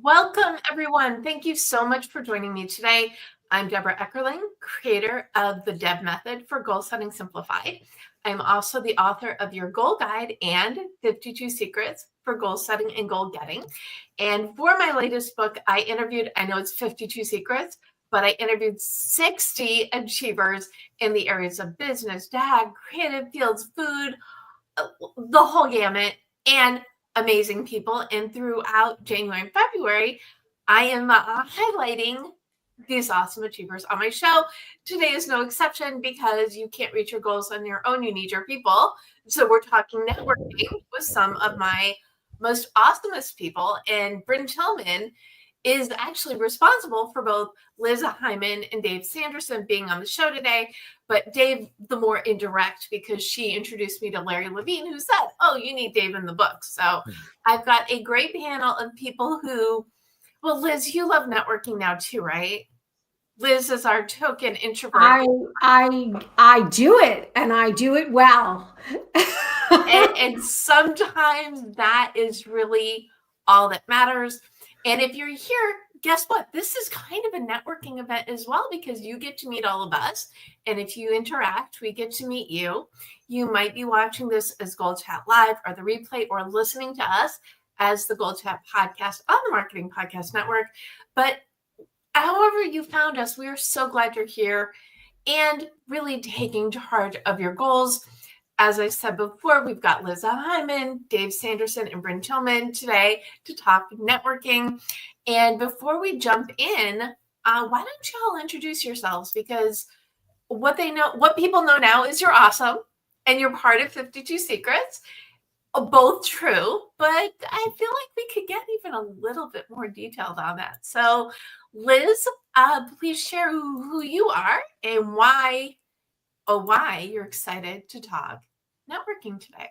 Welcome, everyone. Thank you so much for joining me today. I'm Debra Eckerling, creator of the Deb Method for Goal Setting Simplified. I'm also the author of your Goal Guide and 52 Secrets for Goal Setting and Goal Getting. And for my latest book, I know it's 52 Secrets, but I interviewed 60 achievers in the areas of business, DAG, creative fields, food, the whole gamut, and amazing people. And throughout January and February, I am highlighting these awesome achievers on my show. Today is no exception because you can't reach your goals on your own. You need your people. So we're talking networking with some of my most awesomest people. And Brynne Tillman is actually responsible for both Liz Heiman and Dave Sanderson being on the show today. But Dave, the more indirect, because she introduced me to Larry Levine, who said, oh, you need Dave in the book. So I've got a great panel of people who, well, Liz, you love networking now too, right? Liz is our token introvert. I do it, and I do it well. and sometimes that is really all that matters. And if you're here, guess what? This is kind of a networking event as well, because you get to meet all of us. And if you interact, we get to meet you. You might be watching this as GoalChat Live or the replay, or listening to us as the GoalChat podcast on the Marketing Podcast Network. But however you found us, we are so glad you're here and really taking charge of your goals. As I said before, we've got Liz Heiman, Dave Sanderson, and Brynne Tillman today to talk networking. And before we jump in, why don't you all introduce yourselves? Because what people know now is you're awesome and you're part of 52 Secrets. Both true, but I feel like we could get even a little bit more detailed on that. So, Liz, please share who you are and why you're excited to talk networking today.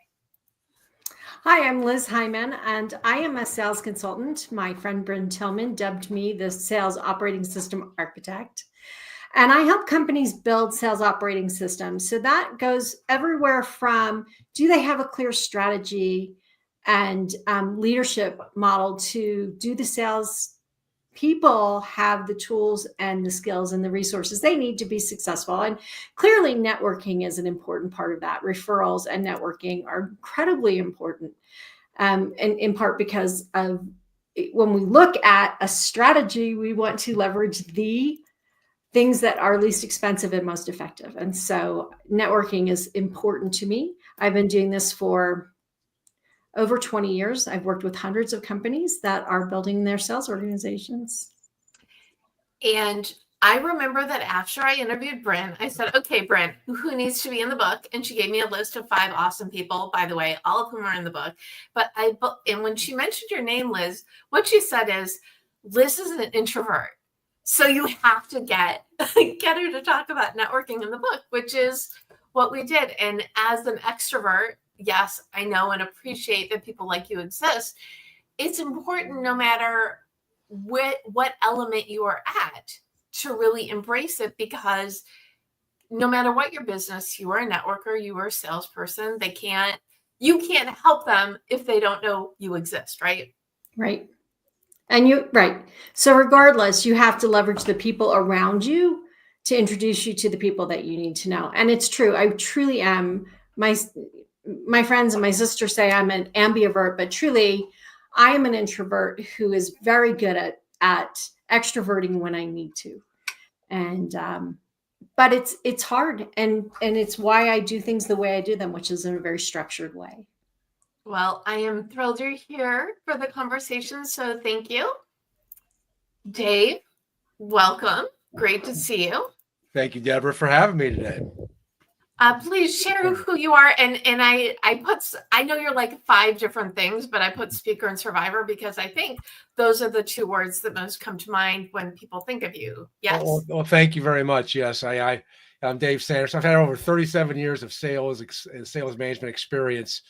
Hi, I'm Liz Heiman, and I am a sales consultant. My friend Brynne Tillman dubbed me the sales operating system architect. And I help companies build sales operating systems. So that goes everywhere from, do they have a clear strategy and leadership model to do the sales people have the tools and the skills and the resources they need to be successful. And clearly networking is an important part of that. Referrals and networking are incredibly important. And in part because of when we look at a strategy, we want to leverage the things that are least expensive and most effective. And so networking is important to me. I've been doing this for over 20 years. I've worked with hundreds of companies that are building their sales organizations. And I remember that after I interviewed Brynne, I said, okay, Brynne, who needs to be in the book? And she gave me a list of 5 awesome people, by the way, all of whom are in the book. And when she mentioned your name, Liz, what she said is, Liz is an introvert. So you have to get her to talk about networking in the book, which is what we did. And as an extrovert, yes, I know and appreciate that people like you exist. It's important, no matter what element you are at, to really embrace it, because no matter what your business, you are a networker, you are a salesperson. You can't help them if they don't know you exist, right? Right. Right. So regardless, you have to leverage the people around you to introduce you to the people that you need to know. And it's true. I truly am. My friends and my sister say I'm an ambivert, but truly I am an introvert who is very good at extroverting when I need to. And, but it's hard. And it's why I do things the way I do them, which is in a very structured way. Well, I am thrilled you're here for the conversation. So thank you. Dave, welcome. Great to see you. Thank you, Debra, for having me today. Please share who you are. And I know you're like 5 different things, but I put speaker and survivor because I think those are the 2 words that most come to mind when people think of you. Yes. Well, thank you very much. Yes, I'm Dave Sanderson. I've had over 37 years of sales management experience,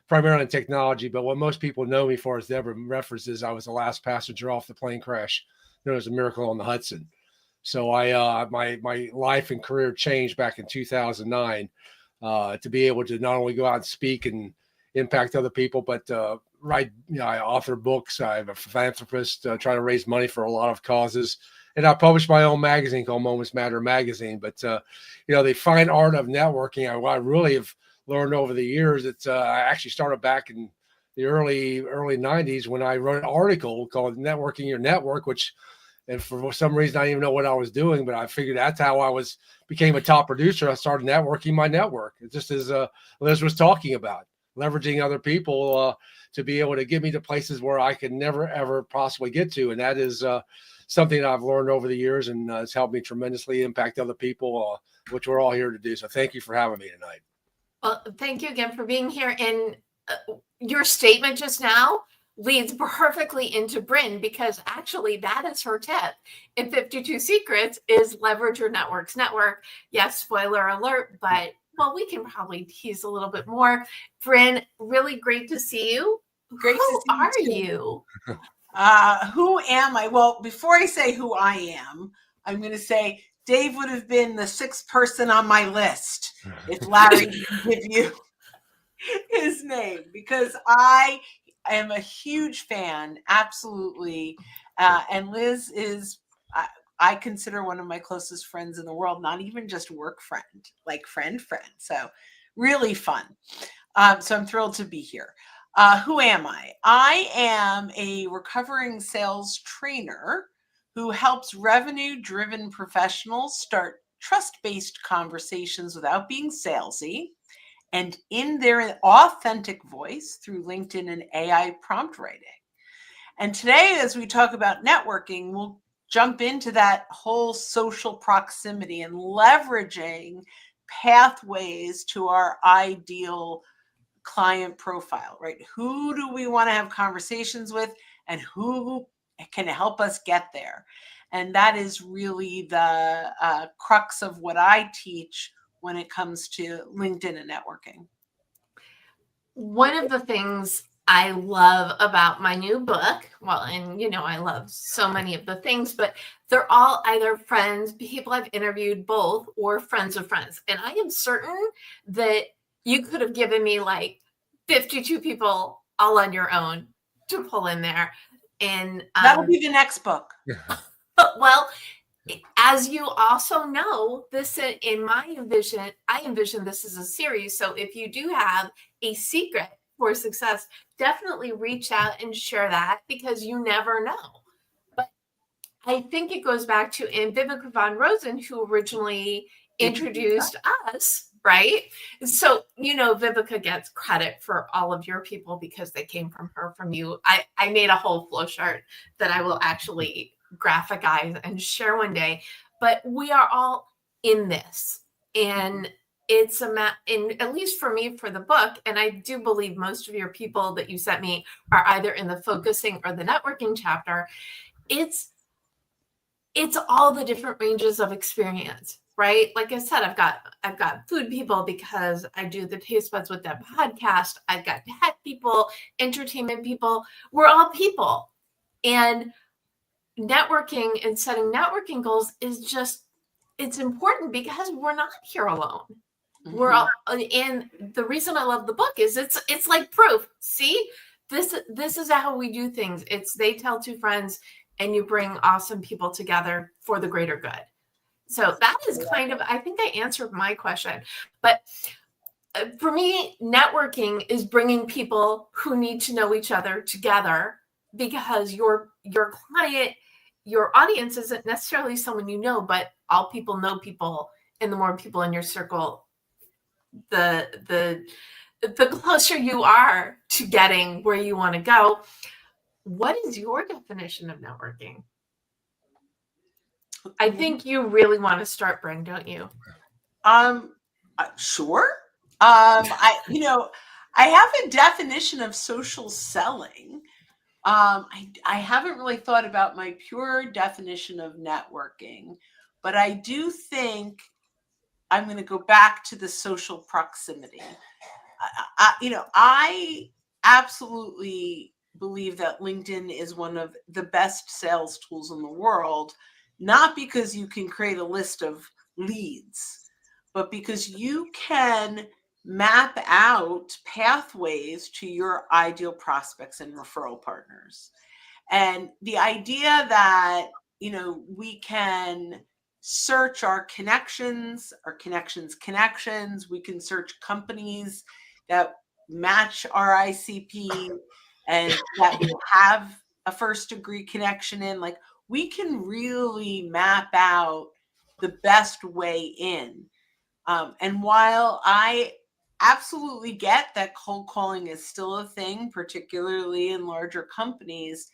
primarily in technology. But what most people know me for, as Debra references, I was the last passenger off the plane crash known as a Miracle on the Hudson. So my life and career changed back in 2009 to be able to not only go out and speak and impact other people, but write, I author books. I'm a philanthropist, trying to raise money for a lot of causes. And I published my own magazine called Moments Matter Magazine. But, the fine art of networking, I really have learned over the years. I actually started back in the early 90s when I wrote an article called Networking Your Network, and for some reason, I didn't even know what I was doing, but I figured that's how I became a top producer. I started networking my network, just as Liz was talking about, leveraging other people to be able to get me to places where I could never, ever possibly get to. And that is something that I've learned over the years, and it's helped me tremendously impact other people, which we're all here to do. So thank you for having me tonight. Well, thank you again for being here. And your statement just now leads perfectly into Brynne, because actually that is her tip in 52 Secrets is leverage your network's network. Yes, spoiler alert, but well, we can probably tease a little bit more. Brynne, really great to see you. Great to see you. Who am I? Well, before I say who I am, I'm going to say Dave would have been the sixth person on my list if Larry didn't give you his name, because I am a huge fan, absolutely. And Liz is, I consider one of my closest friends in the world, not even just work friend, like friend. So really fun. So I'm thrilled to be here. Who am I? I am a recovering sales trainer who helps revenue-driven professionals start trust-based conversations without being salesy and in their authentic voice through LinkedIn and AI prompt writing. And today, as we talk about networking, we'll jump into that whole social proximity and leveraging pathways to our ideal client profile, right? Who do we want to have conversations with, and who can help us get there? And that is really the crux of what I teach when it comes to LinkedIn and networking. One of the things I love about my new book, well, and I love so many of the things, but they're all either friends, people I've interviewed, both, or friends of friends. And I am certain that you could have given me like 52 people all on your own to pull in there. And that'll be the next book. Well, as you also know, this in my vision, I envision this as a series. So if you do have a secret for success, definitely reach out and share that, because you never know. But I think it goes back to Vivica von Rosen, who originally introduced us, right? So, Vivica gets credit for all of your people because they came from her, from you. I made a whole flow chart that I will actually graphic-ize and share one day. But we are all in this. And it's at least for me, for the book, and I do believe most of your people that you sent me are either in the focusing or the networking chapter. It's all the different ranges of experience, right? Like I said, I've got food people because I do the Taste Buds with Them podcast. I've got tech people, entertainment people. We're all people. And networking and setting networking goals is just, it's important because we're not here alone. Mm-hmm. We're all, and the reason I love the book is it's like proof. See, this is how we do things. It's they tell two friends, and you bring awesome people together for the greater good. So that is kind of, I think I answered my question. But for me, networking is bringing people who need to know each other together, because your client, your audience isn't necessarily someone you know, but all people know people. And the more people in your circle, the closer you are to getting where you want to go. What is your definition of networking? I think you really want to start, Brynne, don't you? Sure. I have a definition of social selling. I haven't really thought about my pure definition of networking, but I do think I'm going to go back to the social proximity. I absolutely believe that LinkedIn is one of the best sales tools in the world, not because you can create a list of leads, but because you can map out pathways to your ideal prospects and referral partners. And the idea that, we can search our connections, we can search companies that match our ICP and that will have a first degree connection in, like, we can really map out the best way in. And while I absolutely get that cold calling is still a thing, particularly in larger companies,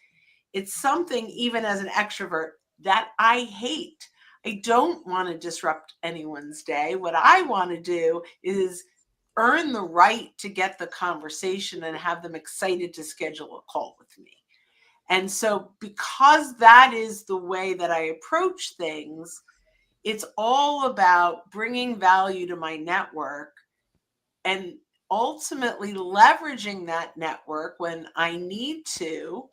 it's something, even as an extrovert, that I hate. I don't want to disrupt anyone's day. What I want to do is earn the right to get the conversation and have them excited to schedule a call with me. And so because that is the way that I approach things, it's all about bringing value to my network and ultimately leveraging that network when I need to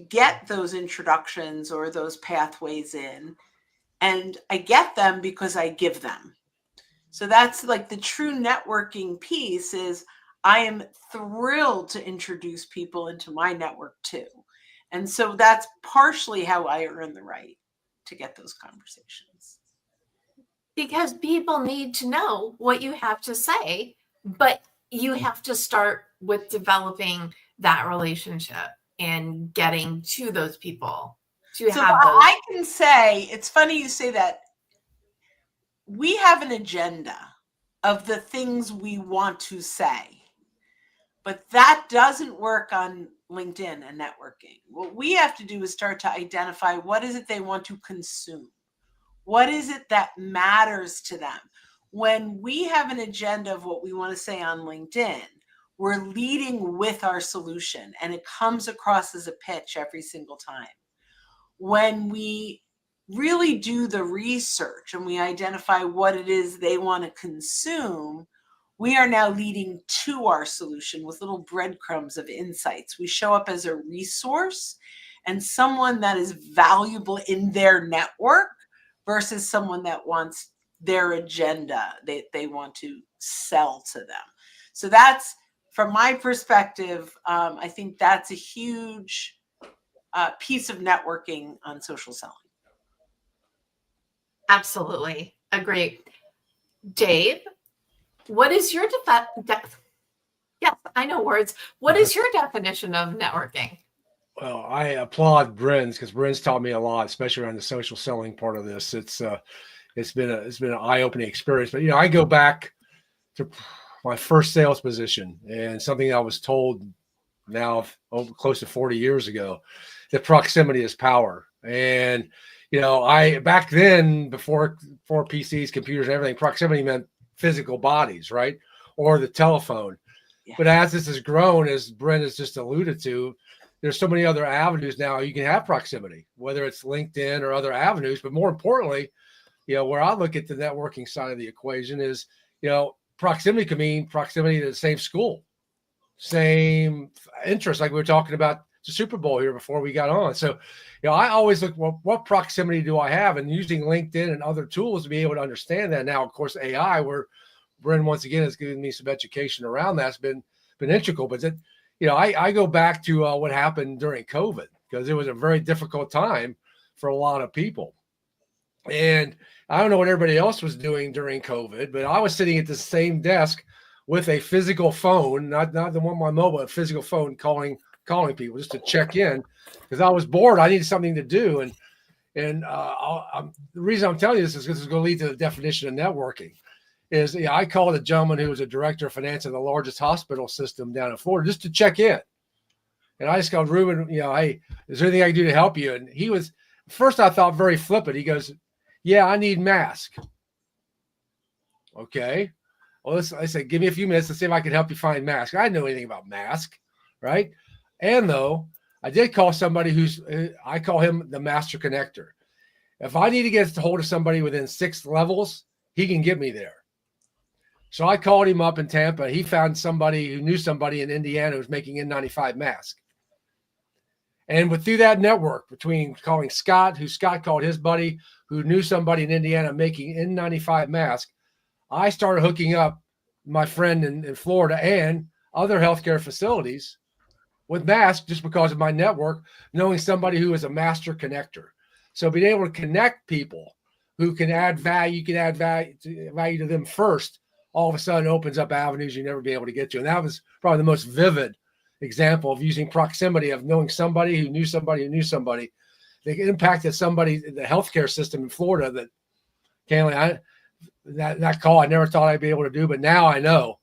get those introductions or those pathways in. And I get them because I give them. So that's like the true networking piece is I am thrilled to introduce people into my network too. And so that's partially how I earn the right to get those conversations. Because people need to know what you have to say, but you have to start with developing that relationship and getting to those people to So have those. I can say, it's funny you say that. We have an agenda of the things we want to say, but that doesn't work on LinkedIn and networking. What we have to do is start to identify what is it they want to consume. What is it that matters to them? When we have an agenda of what we want to say on LinkedIn, we're leading with our solution and it comes across as a pitch every single time. When we really do the research and we identify what it is they want to consume, we are now leading to our solution with little breadcrumbs of insights. We show up as a resource and someone that is valuable in their network versus someone that wants their agenda they want to sell to them. So that's, from my perspective, I think that's a huge piece of networking on social selling. Absolutely. Agree. Dave, what is your yes, I know words. What is your definition of networking? Well, I applaud Brynne's because Brynne's taught me a lot, especially around the social selling part of this. It's been an eye-opening experience. But I go back to my first sales position and something I was told now close to 40 years ago, that proximity is power. And I back then, before PCs, computers, and everything, proximity meant physical bodies, right? Or the telephone. Yeah. But as this has grown, as Brynne has just alluded to, there's so many other avenues now you can have proximity, whether it's LinkedIn or other avenues. But more importantly, where I look at the networking side of the equation is, proximity can mean proximity to the same school, same interest, like we were talking about the Super Bowl here before we got on. So, I always look, well, what proximity do I have? And using LinkedIn and other tools to be able to understand that. Now, of course, AI, where Brynne once again has given me some education around that's been integral. But I go back to what happened during COVID, because it was a very difficult time for a lot of people. And I don't know what everybody else was doing during COVID, but I was sitting at the same desk with a physical phone, not the one on my mobile, a physical phone, calling people just to check in, because I was bored. I needed something to do. And the reason I'm telling you this is because it's going to lead to the definition of networking. Is I called a gentleman who was a director of finance in the largest hospital system down in Florida just to check in. And I just called Ruben, hey, is there anything I can do to help you? And he was, first I thought very flippant. He goes, yeah, I need mask. Okay. Well, I said, give me a few minutes to see if I can help you find mask. I didn't know anything about mask, right? And though I did call somebody I call him the master connector. If I need to get a hold of somebody within 6 levels, he can get me there. So I called him up in Tampa. He found somebody who knew somebody in Indiana who was making N95 masks. And through that network, between calling Scott called his buddy who knew somebody in Indiana making N95 masks, I started hooking up my friend in Florida and other healthcare facilities with masks just because of my network, knowing somebody who is a master connector. So being able to connect people who can add value, you can add value to them first, all of a sudden opens up avenues you never be able to get to. And that was probably the most vivid example of using proximity, of knowing somebody who knew somebody who knew somebody. They impacted somebody in the healthcare system in Florida that that call I never thought I'd be able to do, but now I know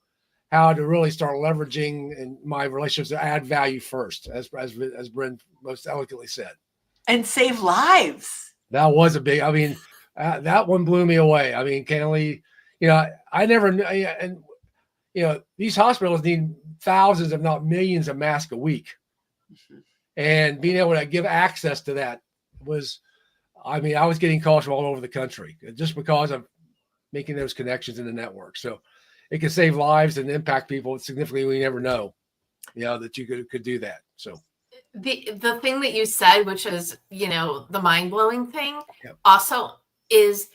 how to really start leveraging in my relationships to add value first, as Brynne most eloquently said. And save lives. That was a big, I mean, that one blew me away. I mean, Kaylee, I never knew, and, these hospitals need thousands, if not millions of masks a week. And being able to give access to that was, I mean, I was getting calls from all over the country just because of making those connections in the network. So it can save lives and impact people significantly. We never know, that you could do that. So the thing that you said, which is, the mind-blowing thing, Yep. also is,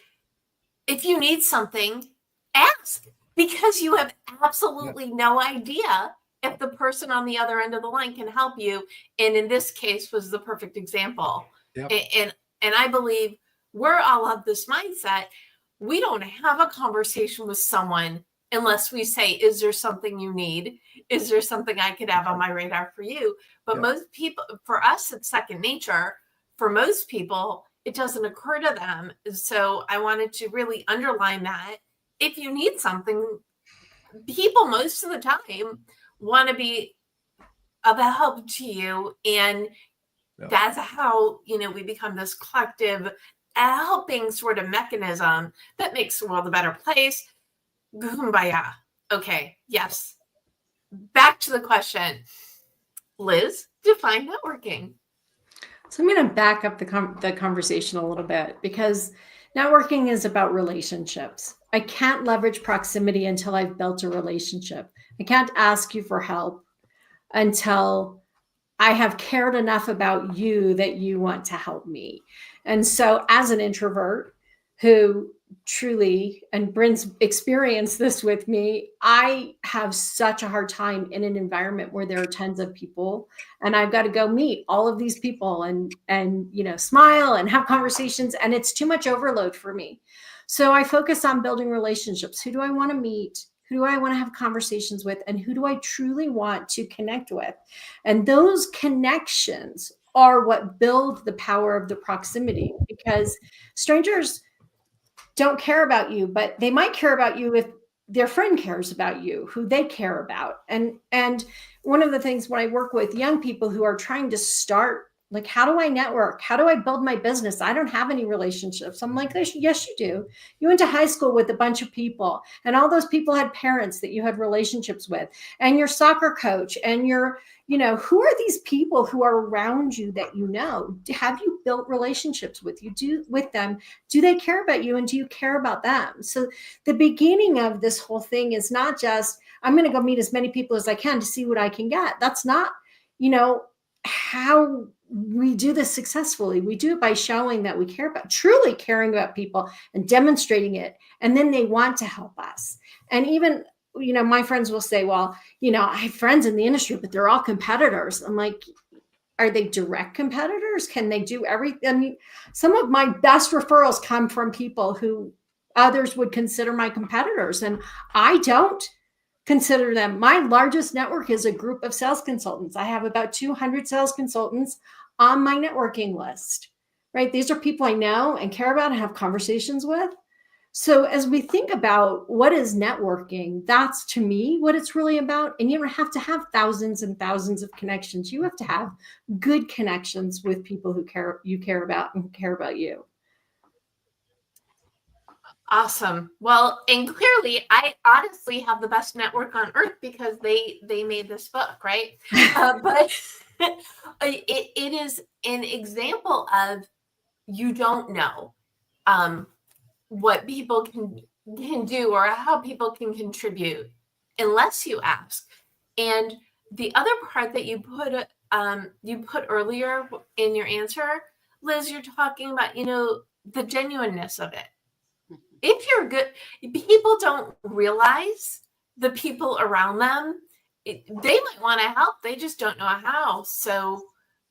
if you need something, ask, because you have absolutely no idea if the person on the other end of the line can help you. And in this case was the perfect example. Yep. And I believe we're all of this mindset. We don't have a conversation with someone unless we say, is there something you need? Is there something I could have on my radar for you? But most people, for us, it's second nature. For most people, it doesn't occur to them. So I wanted to really underline that. If you need something, people most of the time want to be of help to you. And that's how, we become this collective helping sort of mechanism that makes the world a better place. Kumbaya. Okay. Yes. Back to the question. Liz, define networking. So I'm going to back up the conversation a little bit, because networking is about relationships. I can't leverage proximity until I've built a relationship. I can't ask you for help until I have cared enough about you that you want to help me. And so as an introvert who truly, and Brynne's experienced this with me, I have such a hard time in an environment where there are tons of people, and I've got to go meet all of these people and smile and have conversations, and it's too much overload for me. So I focus on building relationships. Who do I want to meet? Who do I want to have conversations with? And who do I truly want to connect with? And those connections are what build the power of the proximity, because strangers don't care about you, but they might care about you if their friend cares about you, who they care about. And one of the things when I work with young people who are trying to start, like, how do I network? How do I build my business? I don't have any relationships. I'm like, yes, you do. You went to high school with a bunch of people, and all those people had parents that you had relationships with, and your soccer coach, and your, who are these people who are around you that have you built relationships with them? Do they care about you, and do you care about them? So the beginning of this whole thing is not just, I'm going to go meet as many people as I can to see what I can get. That's not, how we do this successfully. We do it by showing that we care about, truly caring about people and demonstrating it. And then they want to help us. And even, my friends will say, well, I have friends in the industry, but they're all competitors. I'm like, are they direct competitors? Can they do everything? I mean, some of my best referrals come from people who others would consider my competitors, and I don't consider them. My largest network is a group of sales consultants. I have about 200 sales consultants on my networking list, right? These are people I know and care about and have conversations with. So as we think about what is networking, that's to me what it's really about. And you don't have to have thousands and thousands of connections. You have to have good connections with people who you care about and care about you. Awesome. Well, and clearly, I honestly have the best network on earth because they made this book, right? But it is an example of, you don't know what people can do or how people can contribute unless you ask. And the other part that you put earlier in your answer, Liz, you're talking about, the genuineness of it. If you're good, people don't realize the people around them, they might want to help. They just don't know how. So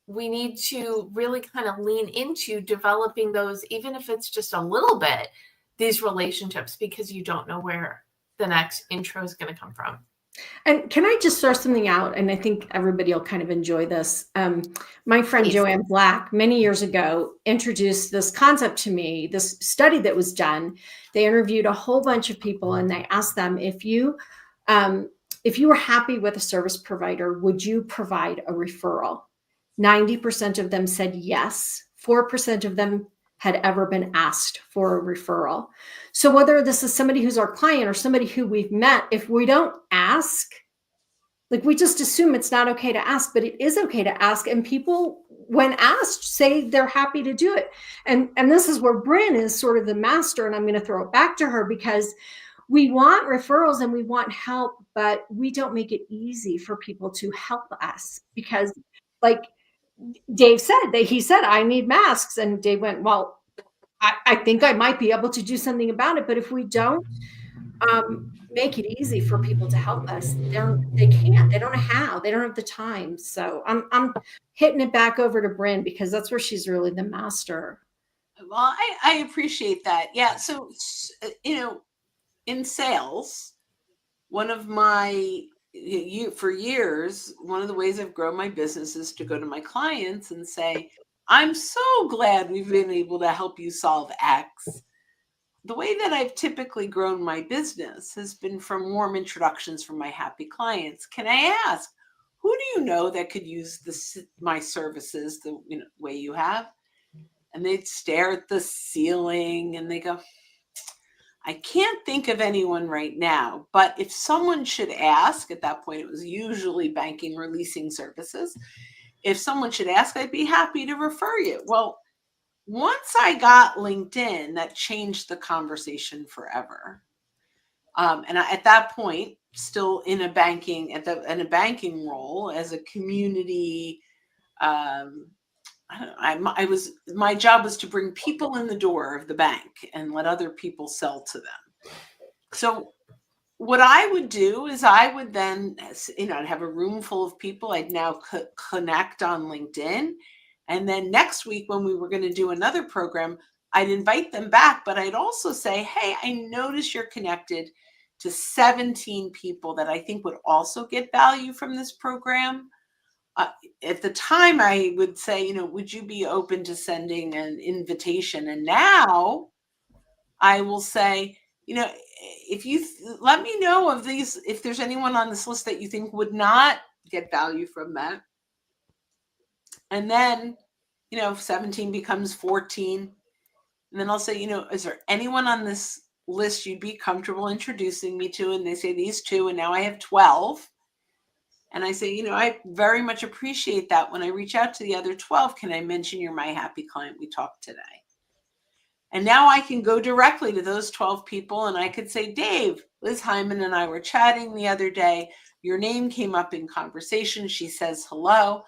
we need to really kind of lean into developing those, even if it's just a little bit, these relationships, because you don't know where the next intro is going to come from. And can I just throw something out? And I think everybody will kind of enjoy this. My friend Please. Joanne Black, many years ago, introduced this concept to me, this study that was done. They interviewed a whole bunch of people and they asked them, if you were happy with a service provider, would you provide a referral? 90% of them said yes. 4% of them had ever been asked for a referral. So whether this is somebody who's our client or somebody who we've met, if we don't ask, like we just assume it's not okay to ask, but it is okay to ask. And people, when asked, say they're happy to do it. And this is where Brynne is sort of the master, and I'm going to throw it back to her, because we want referrals and we want help, but we don't make it easy for people to help us, because like Dave said, he said, I need masks. And Dave went, well, I think I might be able to do something about it. But if we don't make it easy for people to help us, they can't. They don't know how. They don't have the time. So I'm hitting it back over to Brynne, because that's where she's really the master. Well, I appreciate that. Yeah. So, in sales, one of my, for years, one of the ways I've grown my business is to go to my clients and say, I'm so glad we've been able to help you solve X. The way that I've typically grown my business has been from warm introductions from my happy clients. Can I ask, who do you know that could use my services the way you have? And they'd stare at the ceiling and they go, I can't think of anyone right now, but if someone should ask, at that point, it was usually banking or leasing services. If someone should ask, I'd be happy to refer you. Well, once I got LinkedIn, that changed the conversation forever. At that point, still in a banking role as a community, my job was to bring people in the door of the bank and let other people sell to them. So what I would do is I would then, I'd have a room full of people. I'd now connect on LinkedIn. And then next week, when we were going to do another program, I'd invite them back, but I'd also say, hey, I notice you're connected to 17 people that I think would also get value from this program. At the time, I would say, would you be open to sending an invitation? And now I will say, if you let me know of these, if there's anyone on this list that you think would not get value from that. And then, 17 becomes 14. And then I'll say, is there anyone on this list you'd be comfortable introducing me to? And they say these two, and now I have 12. And I say, I very much appreciate that. When I reach out to the other 12, can I mention you're my happy client? We talked today. And now I can go directly to those 12 people and I could say, Dave, Liz Heiman and I were chatting the other day. Your name came up in conversation. She says, hello.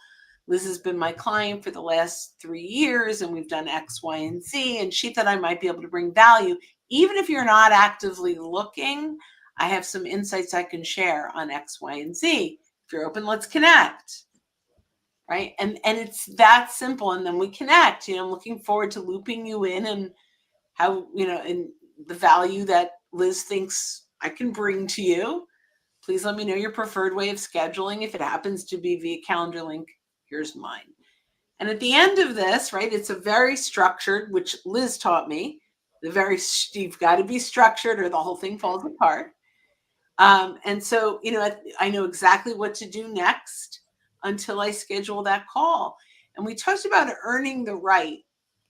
Liz has been my client for the last 3 years and we've done X, Y, and Z. And she thought I might be able to bring value. Even if you're not actively looking, I have some insights I can share on X, Y, and Z. If you're open, let's connect. Right. And it's that simple. And then we connect. I'm looking forward to looping you in and how, and the value that Liz thinks I can bring to you. Please let me know your preferred way of scheduling. If it happens to be via calendar link, here's mine. And at the end of this, right, it's a very structured, which Liz taught me, you've got to be structured or the whole thing falls apart. And so, I know exactly what to do next until I schedule that call. And we talked about earning the right.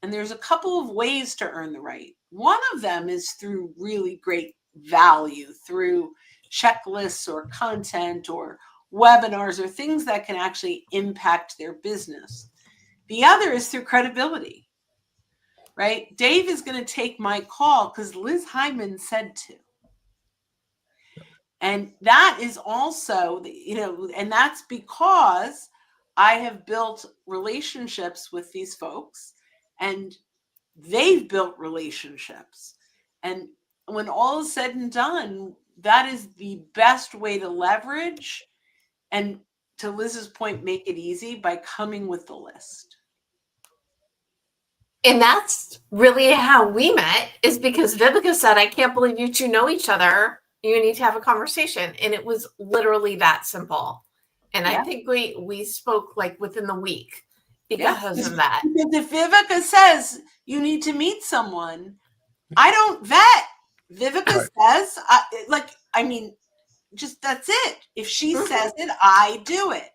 And there's a couple of ways to earn the right. One of them is through really great value, through checklists or content or webinars or things that can actually impact their business. The other is through credibility, right? Dave is going to take my call because Liz Heiman said to. And that is also, and that's because I have built relationships with these folks and they've built relationships. And when all is said and done, that is the best way to leverage, and to Liz's point, make it easy by coming with the list. And that's really how we met, is because Vivica said, I can't believe you two know each other. You need to have a conversation. And it was literally that simple. And I think we spoke like within the week because of that. Because if Vivica says you need to meet someone, I don't vet. Vivica says, just that's it. If she says it, I do it.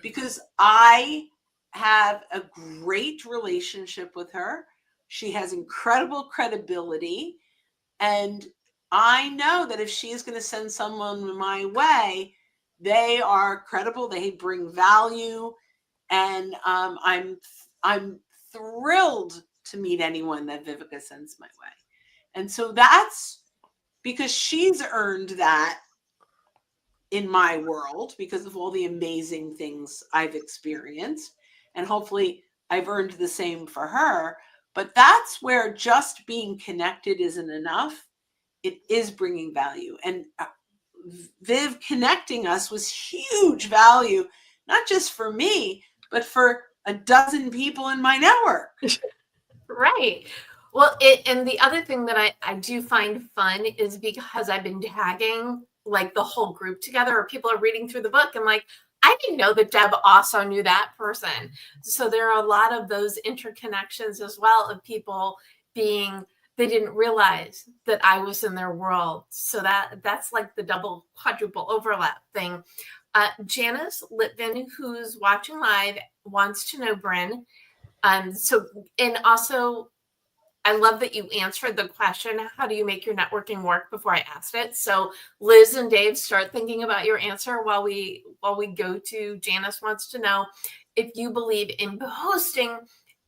Because I have a great relationship with her. She has incredible credibility. And I know that if she is going to send someone my way, they are credible, they bring value. And I'm thrilled to meet anyone that Vivica sends my way. And so that's because she's earned that in my world because of all the amazing things I've experienced. And hopefully I've earned the same for her. But that's where just being connected isn't enough. It is bringing value. And Viv connecting us was huge value, not just for me, but for a dozen people in my network. Right. Well, and the other thing that I do find fun is because I've been tagging like the whole group together, or people are reading through the book and like, I didn't know that Deb also knew that person. So there are a lot of those interconnections as well of people being, they didn't realize that I was in their world. So that's like the double, quadruple overlap thing. Janice Litvin, who's watching live, wants to know, Brynne. And also, I love that you answered the question, how do you make your networking work, before I asked it. So Liz and Dave, start thinking about your answer while we go to Janice wants to know if you believe in posting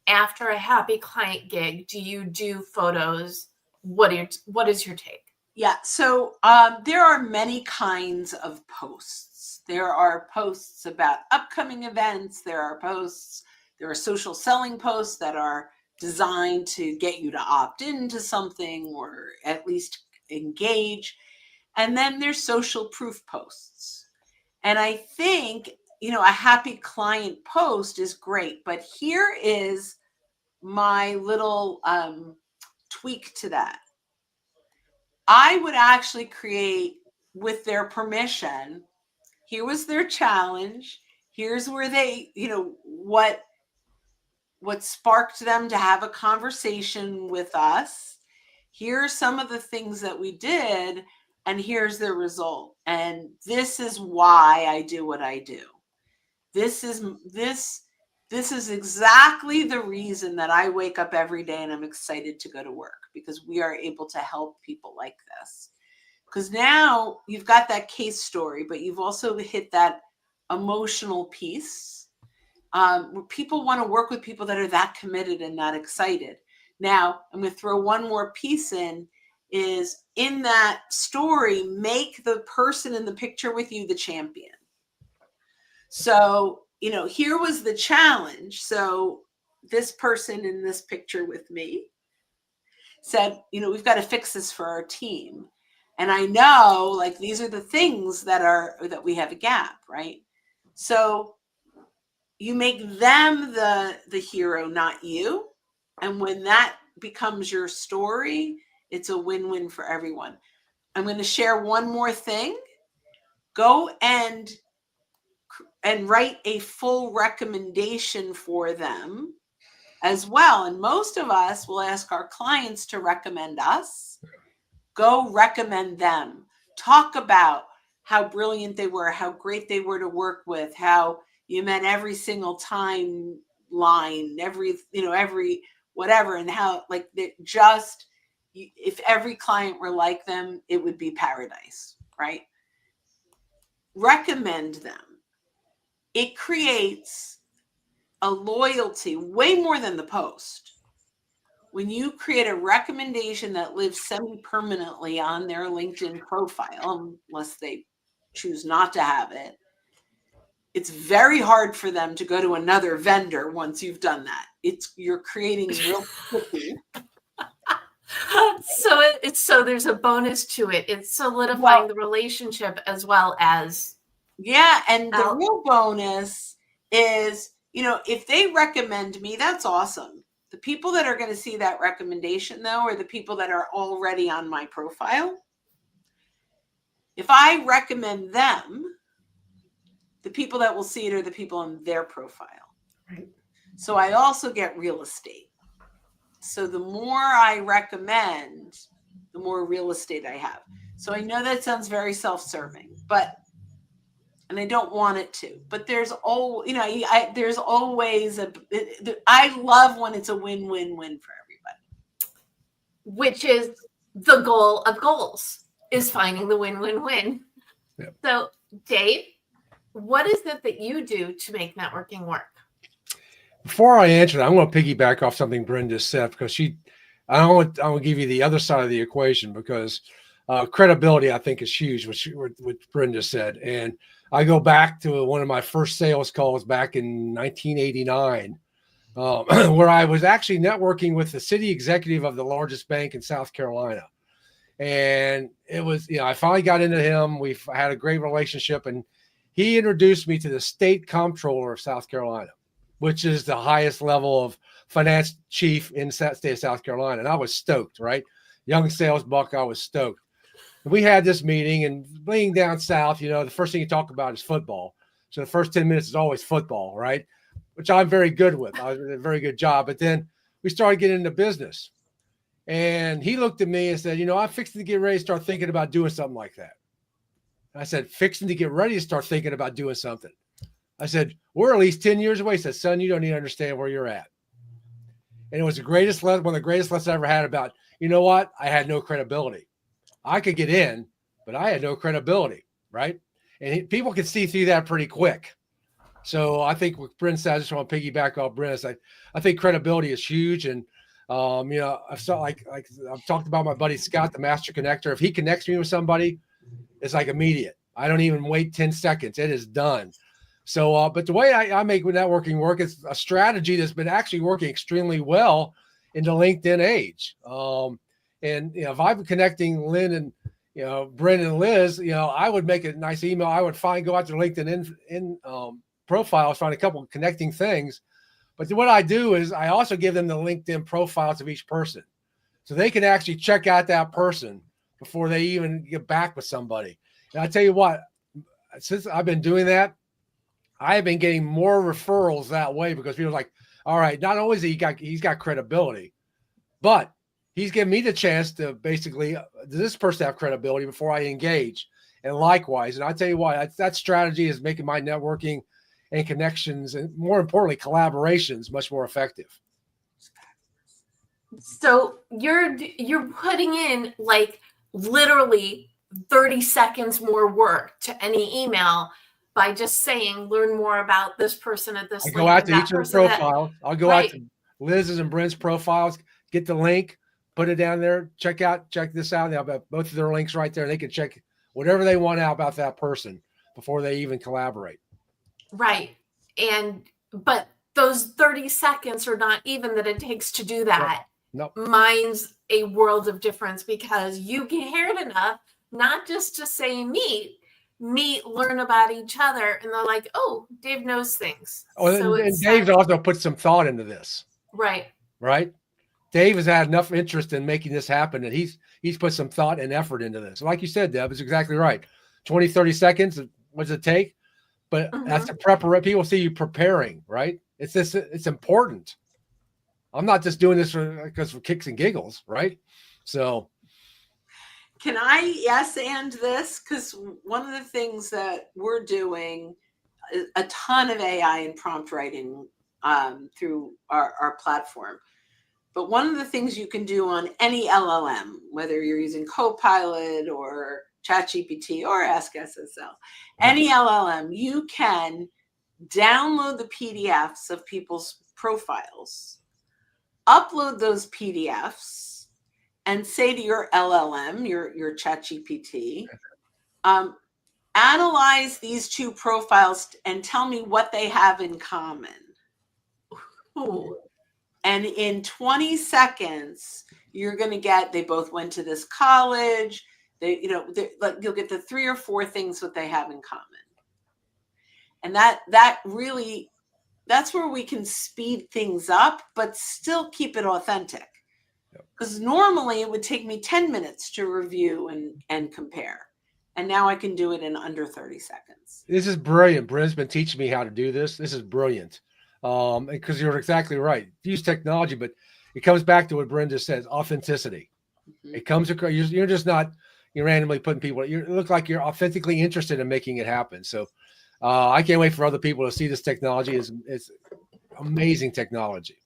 after a happy client gig. Do you do photos? What is your take? Yeah, so there are many kinds of posts. There are posts about upcoming events. There are social selling posts that are designed to get you to opt into something or at least engage. And then there's social proof posts. And I think, a happy client post is great, but here is my little tweak to that. I would actually create, with their permission, here was their challenge. Here's where they, what sparked them to have a conversation with us. Here are some of the things that we did, and here's the result. And this is why I do what I do. This is exactly the reason that I wake up every day and I'm excited to go to work, because we are able to help people like this. Because now you've got that case story, but you've also hit that emotional piece. People want to work with people that are that committed and that excited. Now, I'm going to throw one more piece in, is in that story, make the person in the picture with you the champion. So, here was the challenge. So this person in this picture with me said, we've got to fix this for our team. And I know, like, these are the things that we have a gap, right? So you make them the hero, not you. And when that becomes your story, it's a win-win for everyone. I'm going to share one more thing. Go and write a full recommendation for them as well. And most of us will ask our clients to recommend us. Go recommend them. Talk about how brilliant they were, how great they were to work with, how you met every single time line, every whatever, and how if every client were like them, it would be paradise, right? Recommend them. It creates a loyalty way more than the post. When you create a recommendation that lives semi-permanently on their LinkedIn profile, unless they choose not to have it, it's very hard for them to go to another vendor once you've done that. You're creating real sticky. So there's a bonus to it. It's solidifying Well, the relationship as well as yeah, and the Out. real bonus is, if they recommend me, that's awesome. The people that are going to see that recommendation, though, are the people that are already on my profile. If I recommend them, the people that will see it are the people on their profile. Right. So I also get real estate. So the more I recommend, the more real estate I have. So I know that sounds very self-serving, and I don't want it to, but there's there's always I love when it's a win-win-win for everybody. Which is the goal of goals, is finding the win-win-win. Yep. So Dave, what is it that you do to make networking work? Before I answer that, I'm going to piggyback off something Brynne just said, because I want to give you the other side of the equation, because credibility, I think, is huge, which Brynne just said. And I go back to one of my first sales calls back in 1989, where I was actually networking with the city executive of the largest bank in South Carolina. And it was, I finally got into him. We've had a great relationship, and he introduced me to the state comptroller of South Carolina, which is the highest level of finance chief in the state of South Carolina. And I was stoked, right? Young sales buck, I was stoked. And we had this meeting, and being down south, the first thing you talk about is football. So the first 10 minutes is always football, right? Which I'm very good with. I did a very good job. But then we started getting into business. And he looked at me and said, I'm fixing to get ready to start thinking about doing something like that. And I said, fixing to get ready to start thinking about doing something. I said, we're at least 10 years away. He said, son, you don't even understand where you're at. And it was one of the greatest lessons I ever had about, what? I had no credibility. I could get in, but I had no credibility, right? And people can see through that pretty quick. So I think what Brynne said, I just want to piggyback off Brynne. I think credibility is huge. And, I've talked about my buddy Scott, the master connector. If he connects me with somebody, it's like immediate. I don't even wait 10 seconds. It is done. So, but the way I make networking work is a strategy that's been actually working extremely well in the LinkedIn age. And if I'm connecting Lynn and Brynne and Liz, I would make a nice email. I would go out to LinkedIn profiles, find a couple of connecting things. But what I do is I also give them the LinkedIn profiles of each person, so they can actually check out that person before they even get back with somebody. And I tell you what, since I've been doing that, I have been getting more referrals that way, because people are like, all right, not only is he's got credibility, but he's giving me the chance to basically, does this person have credibility before I engage? And likewise. And I tell you what, that strategy is making my networking and connections, and more importantly, collaborations, much more effective. So you're putting in like literally 30 seconds more work to any email by just saying, learn more about this person at this I link. go out to each of the profiles. I'll go out to Liz's and Brynne's profiles, get the link, put it down there, check this out. They'll have both of their links right there. They can check whatever they want out about that person before they even collaborate. Right. But those 30 seconds are not even that it takes to do that. Nope. Mine's a world of difference, because you cared enough not just to say meet, learn about each other, and they're like, oh, Dave knows things. Oh, so and Dave's also put some thought into this. Right. Dave has had enough interest in making this happen that he's put some thought and effort into this. Like you said, Deb, it's exactly right. 20, 30 seconds, what does it take? But that's the preparation. People see you preparing, right? It's important. I'm not just doing this for kicks and giggles, right? So can I yes and this? Because one of the things that we're doing, a ton of AI and prompt writing through our platform. But one of the things you can do on any LLM, whether you're using Copilot or ChatGPT or Ask SSL, any LLM, you can download the PDFs of people's profiles, upload those PDFs, and say to your LLM, your ChatGPT, analyze these two profiles and tell me what they have in common. Ooh. And in 20 seconds, you're going to get, they both went to this college. Like you'll get the 3 or 4 things that they have in common. And that really, that's where we can speed things up, but still keep it authentic. Because normally it would take me 10 minutes to review and compare. And now I can do it in under 30 seconds. This is brilliant. Brynne's been teaching me how to do this. This is brilliant. Because you're exactly right. Use technology, but it comes back to what Brynne just says, authenticity. Mm-hmm. It comes across, you're just not, you're randomly putting people, you look like you're authentically interested in making it happen. So I can't wait for other people to see this technology. It's amazing technology.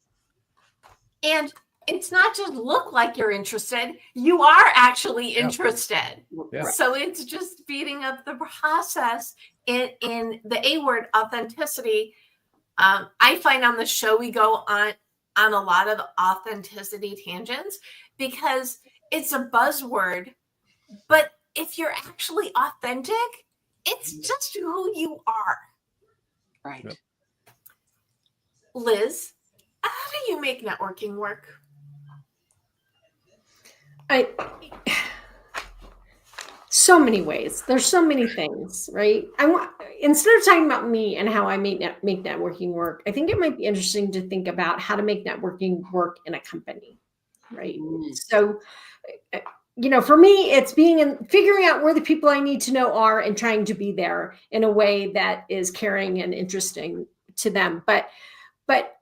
And it's not just look like you're interested, you are actually interested. Yeah. So it's just speeding up the process in the A word, authenticity. I find on the show we go on a lot of authenticity tangents because it's a buzzword. But if you're actually authentic, it's just who you are. Right. Yep. Liz, how do you make networking work? So many ways. There's so many things, right? Instead of talking about me and how I make networking work, I think it might be interesting to think about how to make networking work in a company, right? So, for me, it's figuring out where the people I need to know are and trying to be there in a way that is caring and interesting to them. But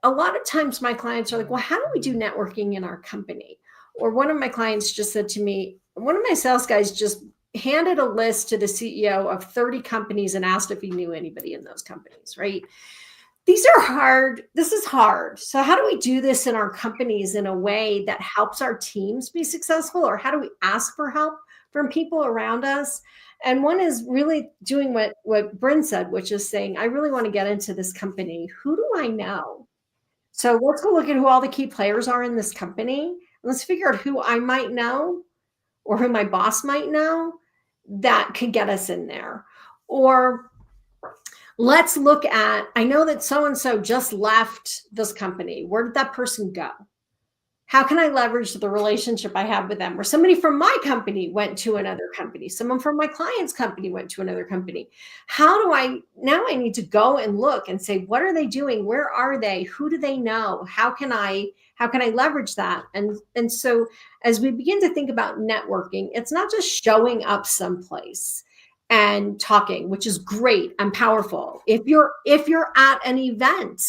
a lot of times my clients are like, well, how do we do networking in our company? Or one of my clients just said to me, one of my sales guys just handed a list to the CEO of 30 companies and asked if he knew anybody in those companies, right? These are hard. This is hard. So how do we do this in our companies in a way that helps our teams be successful? Or how do we ask for help from people around us? And one is really doing what Brynne said, which is saying, I really want to get into this company. Who do I know? So let's go look at who all the key players are in this company. Let's figure out who I might know or who my boss might know that could get us in there. Or let's look at, I know that so-and-so just left this company. Where did that person go? How can I leverage the relationship I have with them? Or somebody from my company went to another company. Someone from my client's company went to another company. Now I need to go and look and say, what are they doing? Where are they? Who do they know? How can I leverage that? And so as we begin to think about networking, it's not just showing up someplace and talking, which is great and powerful. If you're at an event,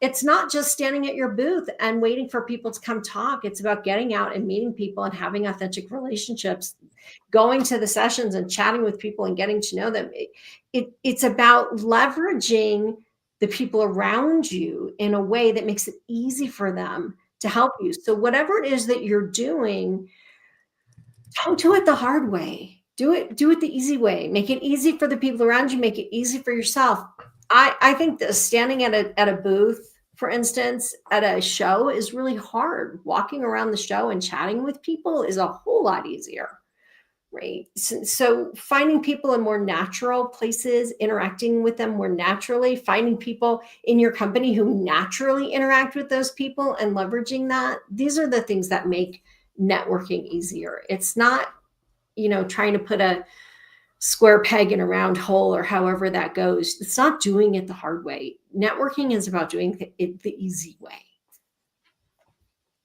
it's not just standing at your booth and waiting for people to come talk. It's about getting out and meeting people and having authentic relationships, going to the sessions and chatting with people and getting to know them. It's about leveraging the people around you in a way that makes it easy for them to help you. So whatever it is that you're doing, don't do it the hard way. Do it the easy way. Make it easy for the people around you. Make it easy for yourself. I think that standing at a booth, for instance, at a show is really hard. Walking around the show and chatting with people is a whole lot easier, right? So finding people in more natural places, interacting with them more naturally, finding people in your company who naturally interact with those people and leveraging that. These are the things that make networking easier. It's not, trying to put a square peg in a round hole or however that goes. It's not doing it the hard way. Networking is about doing it the easy way.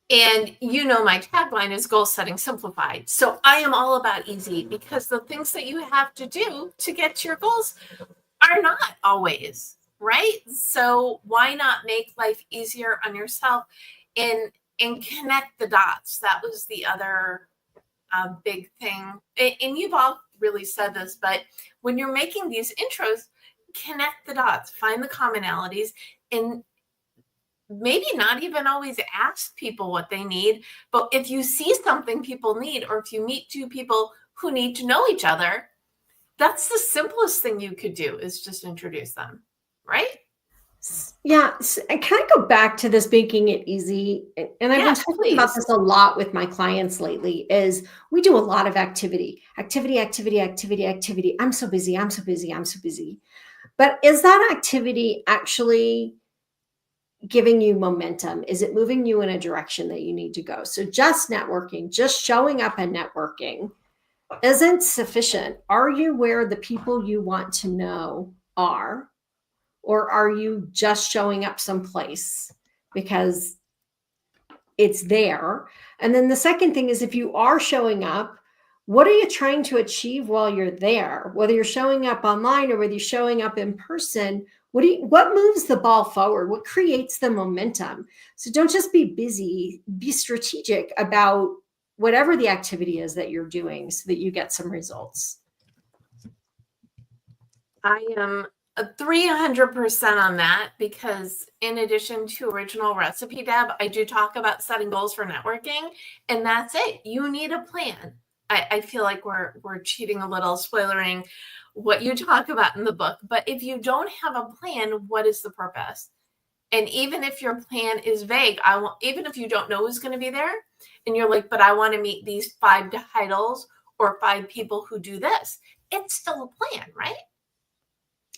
And my tagline is goal setting simplified. So I am all about easy because the things that you have to do to get to your goals are not always, right? So why not make life easier on yourself and connect the dots? That was the other big thing. And you've all really said this, but when you're making these intros, connect the dots, find the commonalities, and maybe not even always ask people what they need. But if you see something people need, or if you meet two people who need to know each other, that's the simplest thing you could do, is just introduce them, right? Yeah. And can I go back to this making it easy? And I've been talking about this a lot with my clients lately, is we do a lot of activity. I'm so busy. But is that activity actually giving you momentum? Is it moving you in a direction that you need to go? So just networking, just showing up and networking isn't sufficient. Are you where the people you want to know are? Or are you just showing up someplace because it's there? And then the second thing is, if you are showing up, what are you trying to achieve while you're there? Whether you're showing up online or whether you're showing up in person, what moves the ball forward? What creates the momentum? So don't just be busy, be strategic about whatever the activity is that you're doing so that you get some results. I am 300% on that, because in addition to original recipe, Deb, I do talk about setting goals for networking, and that's it. You need a plan. I feel like we're cheating a little, spoilering what you talk about in the book. But if you don't have a plan, what is the purpose? And even if your plan is vague, even if you don't know who's going to be there, and you're like, but I want to meet these 5 titles or 5 people who do this, it's still a plan, right?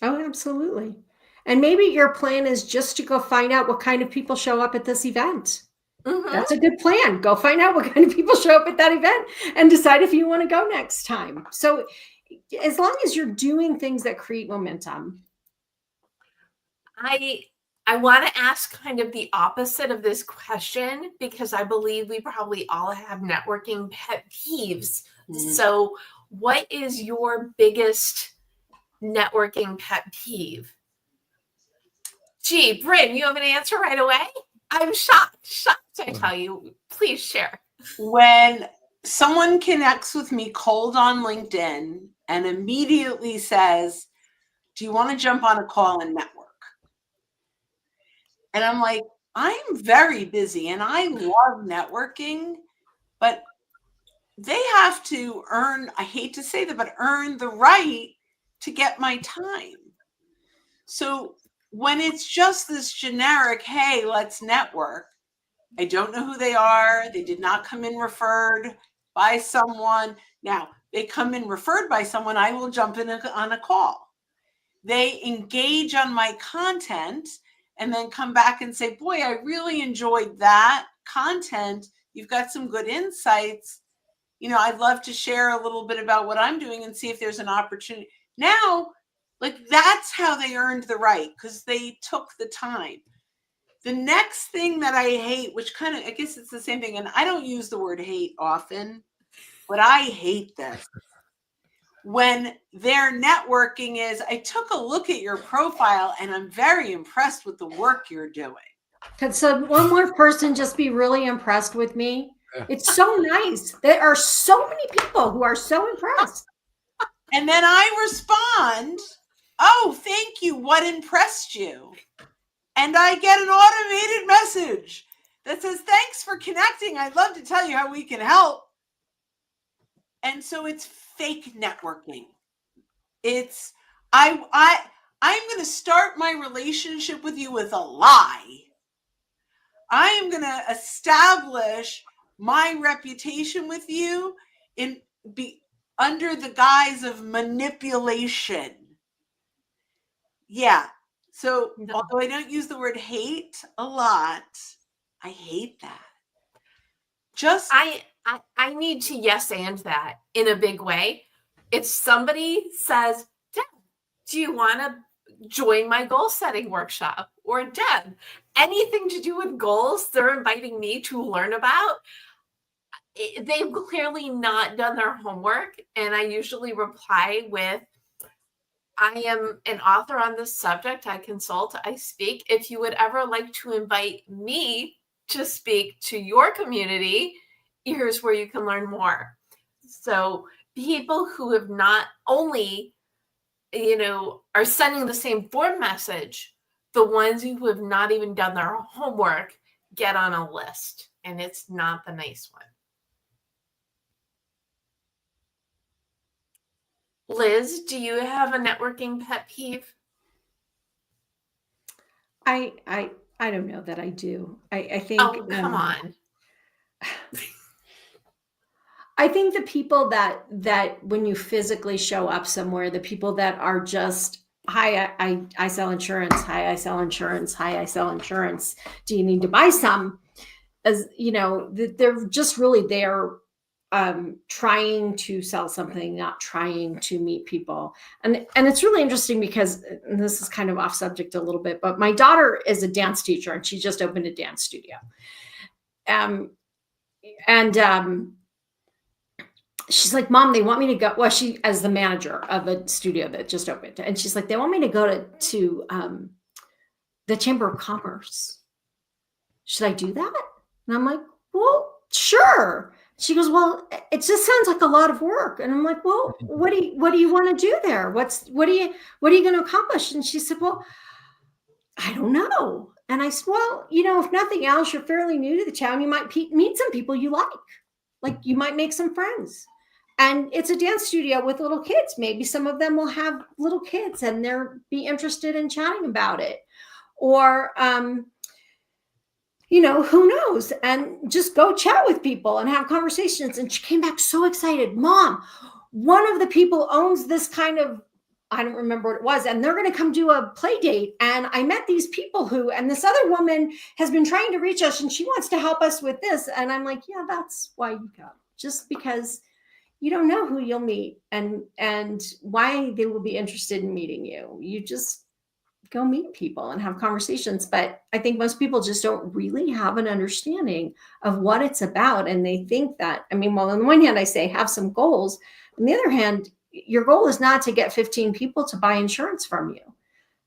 Oh, absolutely. And maybe your plan is just to go find out what kind of people show up at this event. Mm-hmm. That's a good plan. Go find out what kind of people show up at that event and decide if you want to go next time. So as long as you're doing things that create momentum. I want to ask kind of the opposite of this question, because I believe we probably all have networking pet peeves. Mm-hmm. So what is your biggest networking pet peeve? Gee, Brynne, you have an answer right away? I'm shocked, I tell you. Please share. When someone connects with me cold on LinkedIn and immediately says, do you want to jump on a call and network? And I'm like, I'm very busy and I love networking, but they have to earn, I hate to say that, but earn the right to get my time. So when it's just this generic, hey, let's network, I don't know who they are. They did not come in referred by someone. Now, they come in referred by someone, I will jump in on a call. They engage on my content and then come back and say, boy, I really enjoyed that content. You've got some good insights. You know, I'd love to share a little bit about what I'm doing and see if there's an opportunity. Now, like, that's how they earned the right, because they took the time. The next thing that I hate, which kind of, I guess it's the same thing, and I don't use the word hate often, but I hate this. When their networking is, I took a look at your profile and I'm very impressed with the work you're doing. Could so one more person just be really impressed with me? It's so nice. There are so many people who are so impressed. And then I respond, oh, thank you. What impressed you? And I get an automated message that says, thanks for connecting. I'd love to tell you how we can help. And so it's fake networking. It's, I'm going to start my relationship with you with a lie. I am going to establish my reputation with you under the guise of manipulation. Yeah. So although I don't use the word hate a lot, I hate that. Just I need to yes and that in a big way. If somebody says, Deb, do you want to join my goal setting workshop? Or Deb, anything to do with goals they're inviting me to learn about, they've clearly not done their homework. And I usually reply with, I am an author on this subject. I consult, I speak. If you would ever like to invite me to speak to your community, here's where you can learn more. So people who have not only, are sending the same form message, the ones who have not even done their homework get on a list, and it's not the nice one. Liz, do you have a networking pet peeve? I don't know that I do. I think. Oh, come on. I think the people that when you physically show up somewhere, the people that are just hi, I sell insurance. Hi, I sell insurance. Hi, I sell insurance. Do you need to buy some? As you know, they're just really there trying to sell something, not trying to meet people. And it's really interesting because, and this is kind of off subject a little bit, but my daughter is a dance teacher and she just opened a dance studio. She's like, Mom, they want me to go. Well, she, as the manager of a studio that just opened, and she's like, they want me to go to the Chamber of Commerce. Should I do that? And I'm like, well, sure. She goes, well, it just sounds like a lot of work. And I'm like, well, what do you want to do there? What are you going to accomplish? And she said, well, I don't know. And I said, well, if nothing else, you're fairly new to the town. You might meet some people you like you might make some friends. And it's a dance studio with little kids. Maybe some of them will have little kids and they'll be interested in chatting about it. Or, who knows? And just go chat with people and have conversations. And she came back so excited. Mom, one of the people owns this kind of, I don't remember what it was, and they're going to come do a play date. And I met these people and this other woman has been trying to reach us and she wants to help us with this. And I'm like, yeah, that's why you go. Just because you don't know who you'll meet and why they will be interested in meeting you. You just go meet people and have conversations. But I think most people just don't really have an understanding of what it's about. And they think that, on the one hand, I say have some goals. On the other hand, your goal is not to get 15 people to buy insurance from you.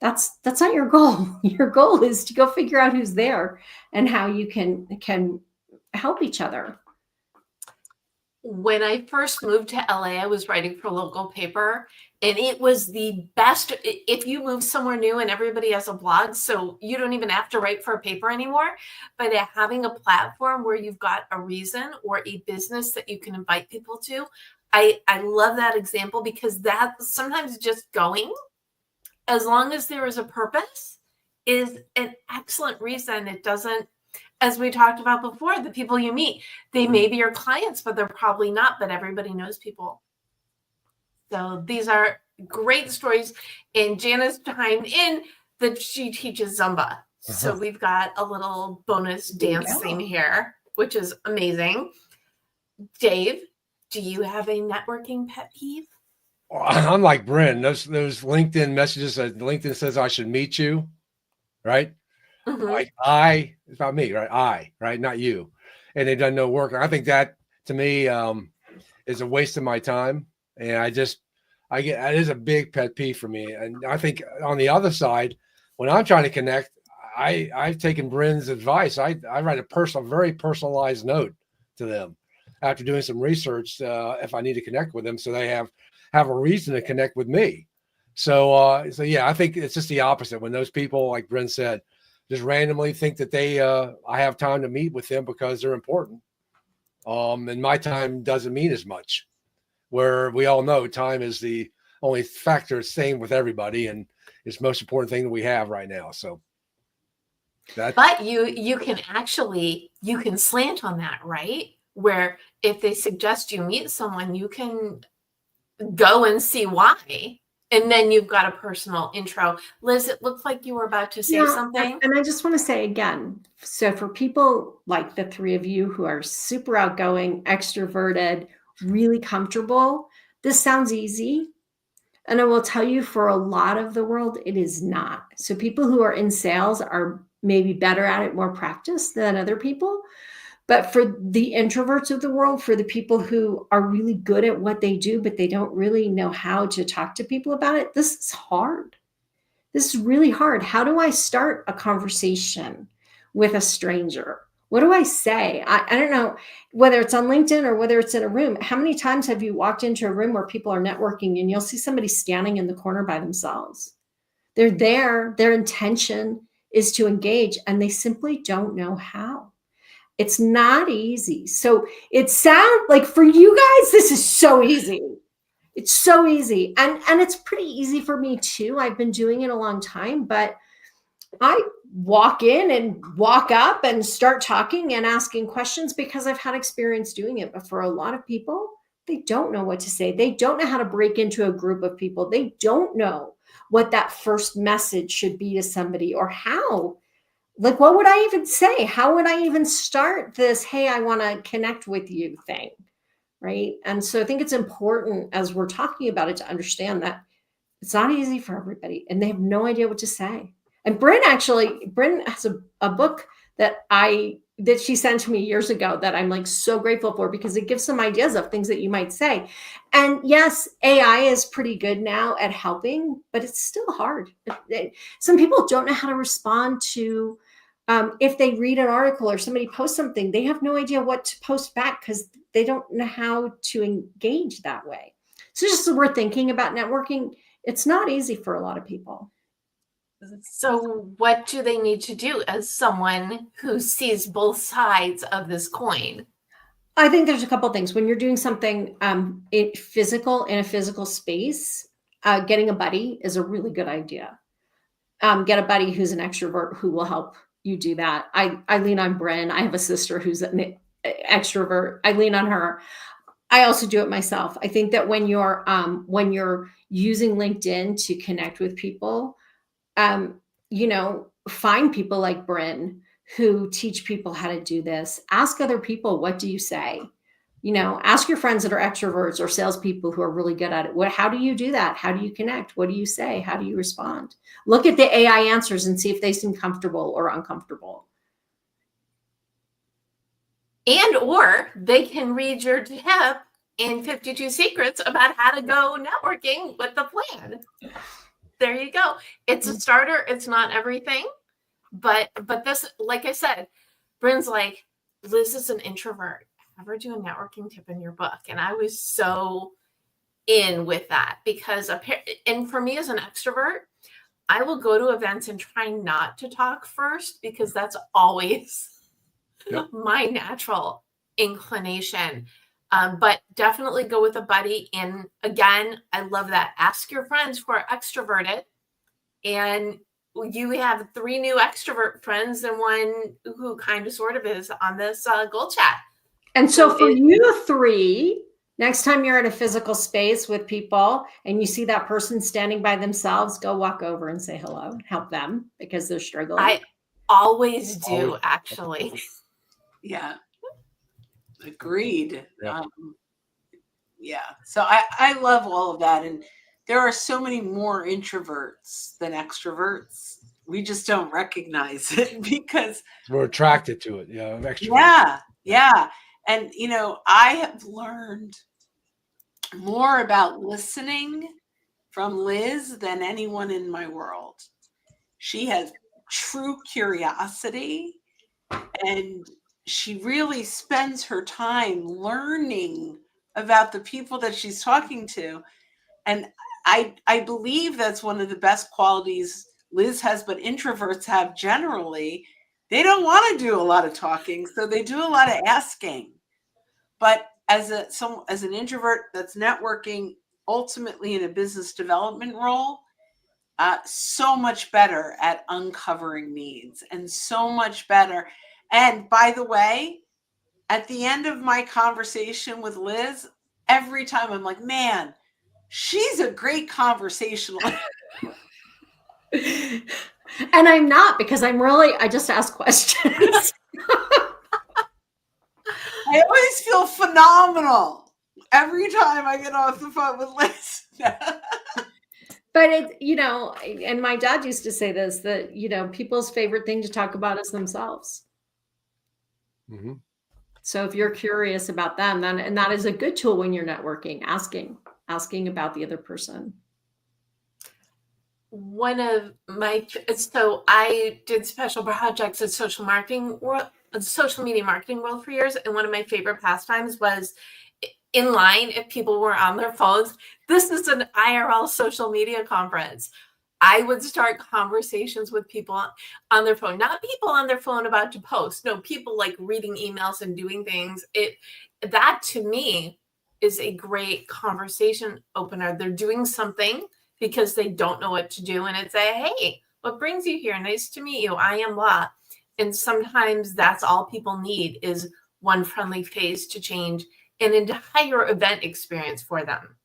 That's not your goal. Your goal is to go figure out who's there and how you can help each other. When I first moved to LA, I was writing for a local paper, and it was the best. If you move somewhere new and everybody has a blog, so you don't even have to write for a paper anymore, but having a platform where you've got a reason or a business that you can invite people to, I love that example, because that sometimes just going, as long as there is a purpose, is an excellent reason. It doesn't, as we talked about before, the people you meet, they may be your clients, but they're probably not, but everybody knows people. So these are great stories. And Janice chimed in that she teaches Zumba. So we've got a little bonus dance thing here, which is amazing. Dave, do you have a networking pet peeve? I'm like Brynne. Those LinkedIn messages that LinkedIn says I should meet you, right? Mm-hmm. Like it's about me, right? Right, not you. And they've done no work. I think that to me is a waste of my time. And that is a big pet peeve for me. And I think on the other side, when I'm trying to connect, I've taken Brynne's advice. I write a very personalized note to them after doing some research if I need to connect with them, so they have a reason to connect with me. So yeah, I think it's just the opposite. When those people, like Brynne said, just randomly think that I have time to meet with them because they're important. And my time doesn't mean as much, where we all know time is the only factor same with everybody. And it's the most important thing that we have right now. So but you can slant on that, right? Where if they suggest you meet someone, you can go and see why. And then you've got a personal intro. Liz, it looked like you were about to say something. And I just want to say again, so for people like the three of you who are super outgoing, extroverted, really comfortable, this sounds easy. And I will tell you, for a lot of the world, it is not. So people who are in sales are maybe better at it, more practice than other people. But for the introverts of the world, for the people who are really good at what they do, but they don't really know how to talk to people about it, this is hard. This is really hard. How do I start a conversation with a stranger? What do I say? I don't know, whether it's on LinkedIn or whether it's in a room. How many times have you walked into a room where people are networking and you'll see somebody standing in the corner by themselves? They're there. Their intention is to engage, and they simply don't know how. It's not easy. So it sounds like for you guys, this is so easy. It's so easy. And it's pretty easy for me too. I've been doing it a long time, but I walk in and walk up and start talking and asking questions because I've had experience doing it. But for a lot of people, They don't know what to say. They don't know how to break into a group of people. They don't know what that first message should be to somebody, or how. Like, what would I even say? How would I even start this, hey, I want to connect with you thing, right? And so I think it's important as we're talking about it to understand that it's not easy for everybody, and they have no idea what to say. And Brynne has a book that she sent to me years ago that I'm like so grateful for, because it gives some ideas of things that you might say. And yes, AI is pretty good now at helping, but it's still hard. Some people don't know how to respond to, if they read an article or somebody posts something, they have no idea what to post back because they don't know how to engage that way. So just so we're thinking about networking, it's not easy for a lot of people. So what do they need to do as someone who sees both sides of this coin? I think there's a couple of things. When you're doing something in a physical space, getting a buddy is a really good idea. Get a buddy who's an extrovert who will help you do that. I lean on Brynne. I have a sister who's an extrovert. I lean on her. I also do it myself. I think that when you're using LinkedIn to connect with people, find people like Brynne who teach people how to do this. Ask other people, what do you say? Ask your friends that are extroverts or salespeople who are really good at it. How do you do that? How do you connect? What do you say? How do you respond? Look at the AI answers and see if they seem comfortable or uncomfortable. And or they can read your tip in 52 Secrets about how to go networking with the plan. There you go. It's a starter. It's not everything. But this, like I said, Brynne's like, Liz is an introvert. Have her do a networking tip in your book. And I was so in with that, because and for me as an extrovert, I will go to events and try not to talk first, because that's always my natural inclination. But definitely go with a buddy. And again, I love that. Ask your friends who are extroverted, and you have 3 new extrovert friends and one who kind of sort of is on this GoalChat. And so for you 3, next time you're in a physical space with people and you see that person standing by themselves, go walk over and say hello, help them because they're struggling. I always do, actually. Yeah. Agreed. Yeah. So I love all of that. And there are so many more introverts than extroverts. We just don't recognize it because we're attracted to it. Yeah. Yeah. And, I have learned more about listening from Liz than anyone in my world. She has true curiosity, and she really spends her time learning about the people that she's talking to. And I believe that's one of the best qualities Liz has, but introverts have generally. They don't want to do a lot of talking, so they do a lot of asking. But as an introvert that's networking, ultimately in a business development role, so much better at uncovering needs, and so much better. And by the way, at the end of my conversation with Liz, every time I'm like, man, she's a great conversationalist. And I'm not, because I just ask questions. I always feel phenomenal every time I get off the phone with Liz. But and my dad used to say this, that, people's favorite thing to talk about is themselves. Mm-hmm. So if you're curious about them, then, and that is a good tool when you're networking, asking about the other person. One of so I did special projects in social media marketing world for years. And one of my favorite pastimes was in line, if people were on their phones. This is an IRL social media conference. I would start conversations with people on their phone, not people on their phone about to post. No, people like reading emails and doing things. That to me is a great conversation opener. They're doing something because they don't know what to do. And it's hey, what brings you here? Nice to meet you. I am blah. And sometimes that's all people need is one friendly face to change an entire event experience for them.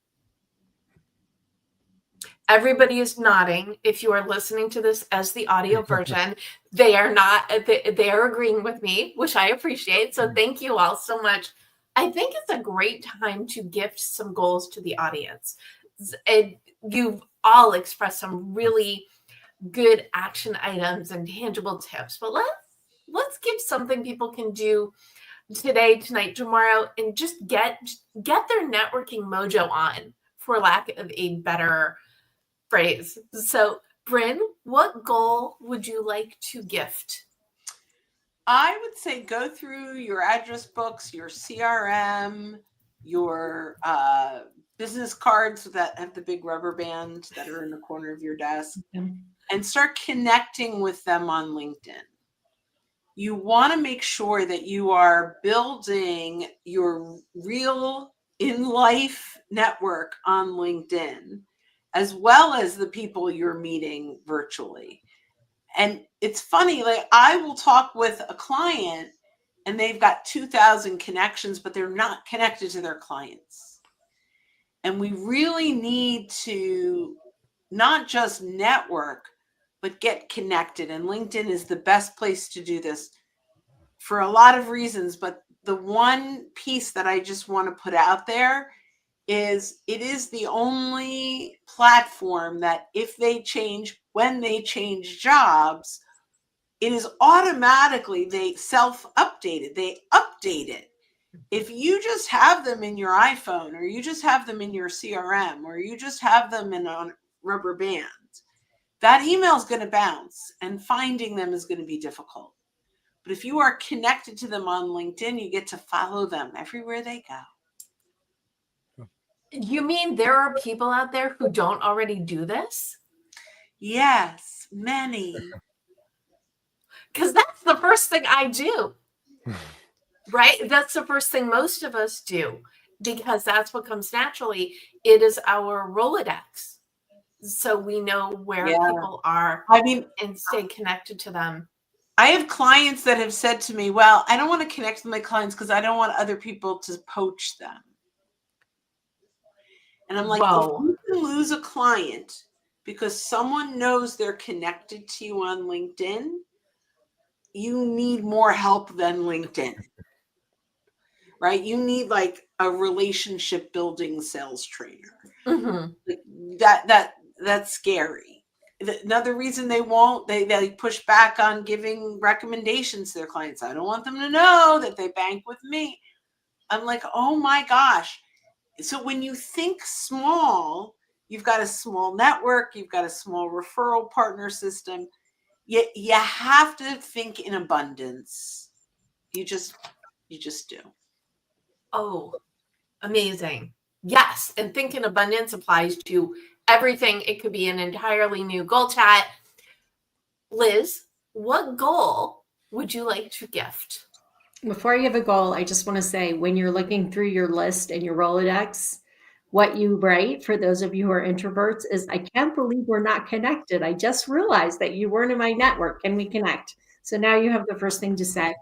Everybody is nodding. If you are listening to this as the audio version, they are not, they are agreeing with me, which I appreciate. So thank you all so much. I think it's a great time to gift some goals to the audience. And you've all expressed some really good action items and tangible tips, but let's give something people can do today, tonight, tomorrow, and just get their networking mojo on, for lack of a better phrase. So, Brynne, what goal would you like to gift? I would say go through your address books, your CRM, your business cards that have the big rubber band that are in the corner of your desk, and start connecting with them on LinkedIn. You want to make sure that you are building your real in-life network on LinkedIn, as well as the people you're meeting virtually. And it's funny, like I will talk with a client and they've got 2,000 connections, but they're not connected to their clients. And we really need to not just network, but get connected. And LinkedIn is the best place to do this for a lot of reasons. But the one piece that I just want to put out there is it is the only platform that if they change, when they change jobs, it is automatically, they self-updated. They update it. If you just have them in your iPhone, or you just have them in your CRM, or you just have them in a rubber band, that email is going to bounce and finding them is going to be difficult. But if you are connected to them on LinkedIn, you get to follow them everywhere they go. You mean there are people out there who don't already do this? Yes, many. Because that's the first thing I do, right? That's the first thing most of us do, because that's what comes naturally. It is our Rolodex. So we know where people are, and stay connected to them. I have clients that have said to me, well, I don't want to connect with my clients because I don't want other people to poach them. And I'm like, if you can lose a client because someone knows they're connected to you on LinkedIn, you need more help than LinkedIn, right? You need like a relationship building sales trainer. Mm-hmm. Like that's scary. Another reason they push back on giving recommendations to their clients. I don't want them to know that they bank with me. I'm like, oh my gosh. So when you think small, you've got a small network, you've got a small referral partner system. You have to think in abundance. You just do. Oh, amazing. Yes. And think in abundance applies to everything. It could be an entirely new GoalChat. Liz, what goal would you like to gift? Before you have a goal, I just want to say, when you're looking through your list and your Rolodex, what you write, for those of you who are introverts, is, I can't believe we're not connected. I just realized that you weren't in my network. Can we connect? So now you have the first thing to say.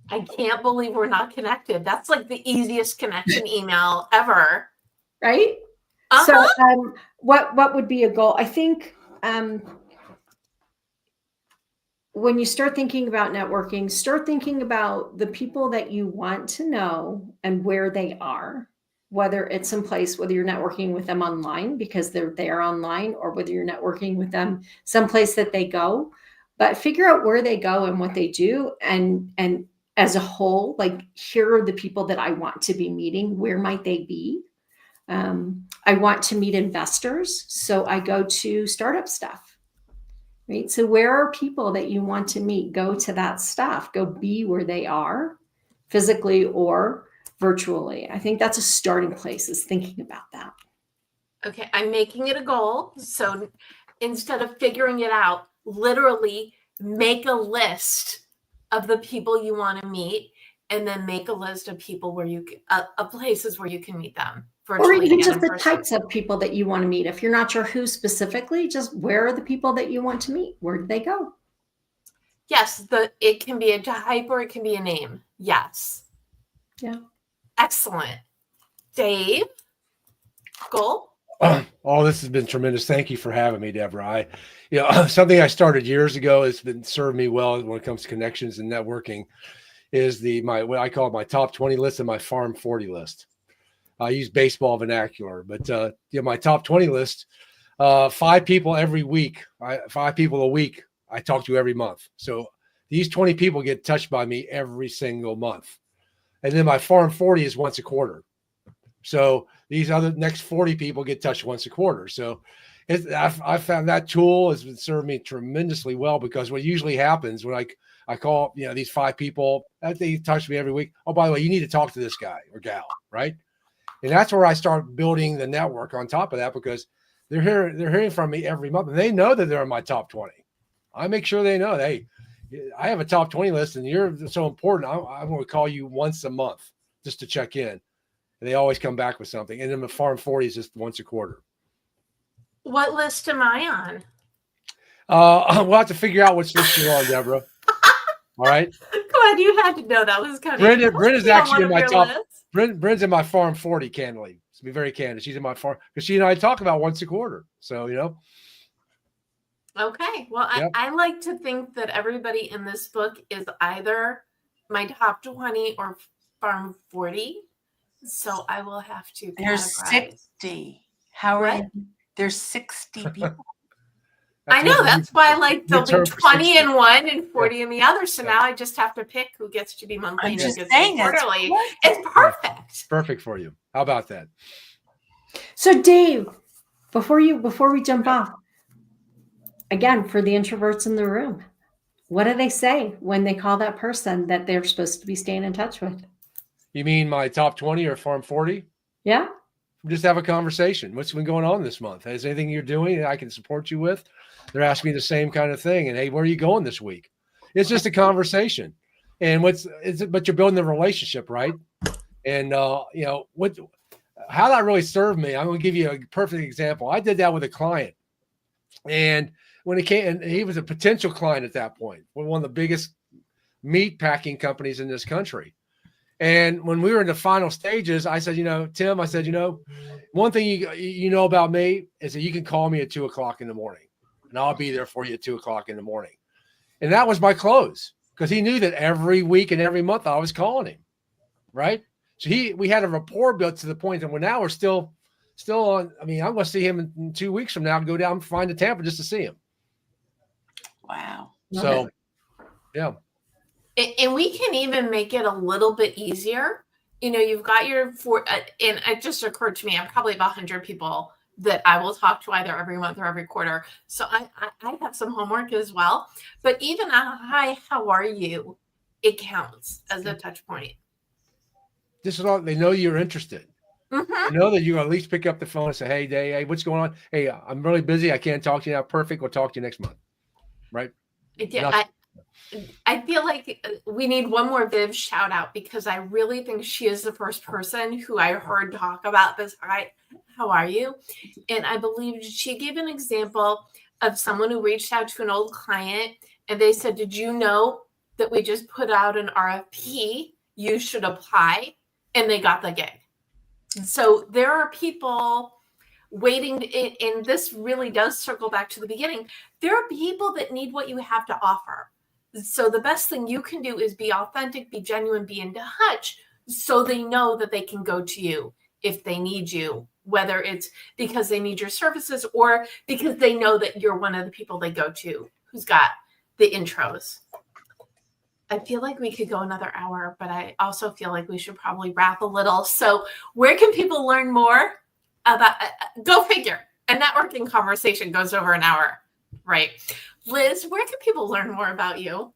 I can't believe we're not connected. That's like the easiest connection email ever. Right? Uh-huh. So what would be a goal? I think when you start thinking about networking, start thinking about the people that you want to know and where they are, whether it's someplace, whether you're networking with them online because they're there online, or whether you're networking with them someplace that they go. But figure out where they go and what they do. And as a whole, like, here are the people that I want to be meeting. Where might they be? I want to meet investors, so I go to startup stuff. Right. So where are people that you want to meet? Go to that stuff. Go be where they are, physically or virtually. I think that's a starting place, is thinking about that. Okay. I'm making it a goal. So instead of figuring it out, literally make a list of the people you want to meet, and then make a list of people where you of places where you can meet them. Or even just the types of people that you want to meet. If you're not sure who specifically, just where are the people that you want to meet? Where do they go? Yes, it can be a type or it can be a name. Yes. Yeah. Excellent. Dave, goal? Oh, this has been tremendous. Thank you for having me, Deborah. Something I started years ago has been served me well when it comes to connections and networking is what I call my top 20 list and my farm 40 list. I use baseball vernacular, but my top 20 list, 5 people every week, 5 people a week I talk to every month. So these 20 people get touched by me every single month. And then my farm 40 is once a quarter. So these other next 40 people get touched once a quarter. So I found that tool has been served me tremendously well, because what usually happens when I call, these 5 people, they touch me every week. Oh, by the way, you need to talk to this guy or gal, right? And that's where I start building the network on top of that, because they're hearing from me every month, and they know that they're in my top 20. I make sure they know, hey, I have a top 20 list, and you're so important. I'm going to call you once a month just to check in. And they always come back with something. And then the farm 40 is just once a quarter. What list am I on? We'll have to figure out which list you're on, Deborah. All right. Glad you had to know that was coming. Brynne is actually in my top. Lists. Brynne's in my farm 40, candidly. To be very candid, she's in my farm because she and I talk about once a quarter. So Okay. Well, yep. I like to think that everybody in this book is either my top 20 or farm 40. So I will have to. There's 60. How are you? There's 60 people. I know. That's why there'll be 20 in one and 40 in the other. So now I just have to pick who gets to be monthly and who gets to be quarterly. It's perfect. It's perfect for you. How about that? So Dave, before we jump off, again, for the introverts in the room, what do they say when they call that person that they're supposed to be staying in touch with? You mean my top 20 or farm 40? Yeah. Just have a conversation. What's been going on this month? Is anything you're doing that I can support you with? They're asking me the same kind of thing. And hey, where are you going this week? It's just a conversation. And but you're building the relationship, right? And how that really served me, I'm going to give you a perfect example. I did that with a client. And when it came, and he was a potential client at that point, one of the biggest meat packing companies in this country. And when we were in the final stages, I said, Tim, one thing you know about me is that you can call me at 2:00 in the morning and I'll be there for you at 2:00 in the morning. And that was my close, because he knew that every week and every month I was calling him. Right. So we had a rapport built to the point that now we're still on. I mean, I'm going to see him in 2 weeks from now and go down and fly to Tampa just to see him. Wow. So, yeah. And we can even make it a little bit easier. You've got and it just occurred to me, I'm probably about 100 people that I will talk to either every month or every quarter. So I have some homework as well. But even a hi, how are you? It counts as a touch point. This is all, they know you're interested. Mm-hmm. They know that you at least pick up the phone and say, hey, Dave, hey, what's going on? Hey, I'm really busy. I can't talk to you now. Perfect. We'll talk to you next month. Right? Yeah. I feel like we need one more Viv shout out, because I really think she is the first person who I heard talk about this. How are you? And I believe she gave an example of someone who reached out to an old client and they said, did you know that we just put out an RFP? You should apply. And they got the gig. So there are people waiting, and this really does circle back to the beginning. There are people that need what you have to offer. So the best thing you can do is be authentic, be genuine, be in touch, so they know that they can go to you if they need you, whether it's because they need your services or because they know that you're one of the people they go to who's got the intros. I feel like we could go another hour, but I also feel like we should probably wrap a little. So where can people learn more about, go figure, a networking conversation goes over an hour, right? Liz, where can people learn more about you?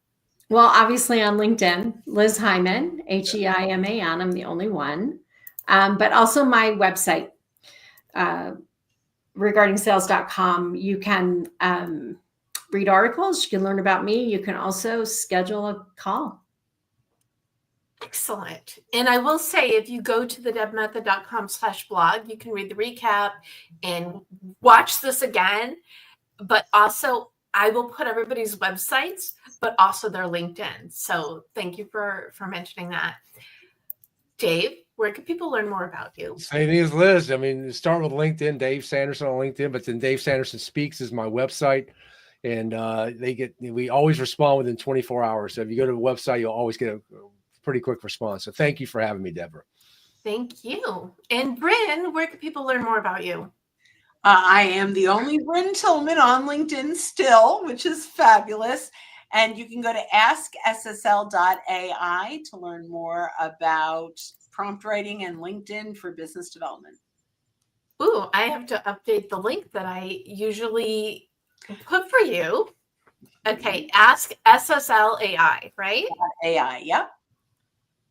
Well, obviously on LinkedIn, Liz Heiman, Heiman. I'm the only one. But also my website, regardingsales.com. You can read articles. You can learn about me. You can also schedule a call. Excellent. And I will say, if you go to the debmethod.com/blog, you can read the recap and watch this again. But also, I will put everybody's websites, but also their LinkedIn. So thank you for mentioning that. Dave, where can people learn more about you? Same thing as Liz. I mean, start with LinkedIn, Dave Sanderson on LinkedIn, but then Dave Sanderson Speaks is my website. And we always respond within 24 hours. So if you go to the website, you'll always get a pretty quick response. So thank you for having me, Debra. Thank you. And Brynne, where can people learn more about you? I am the only Brynne Tillman on LinkedIn still, which is fabulous. And you can go to askssl.ai to learn more about prompt writing and LinkedIn for business development. Ooh, I have to update the link that I usually put for you. Okay, Ask SSL AI, right? AI, yep.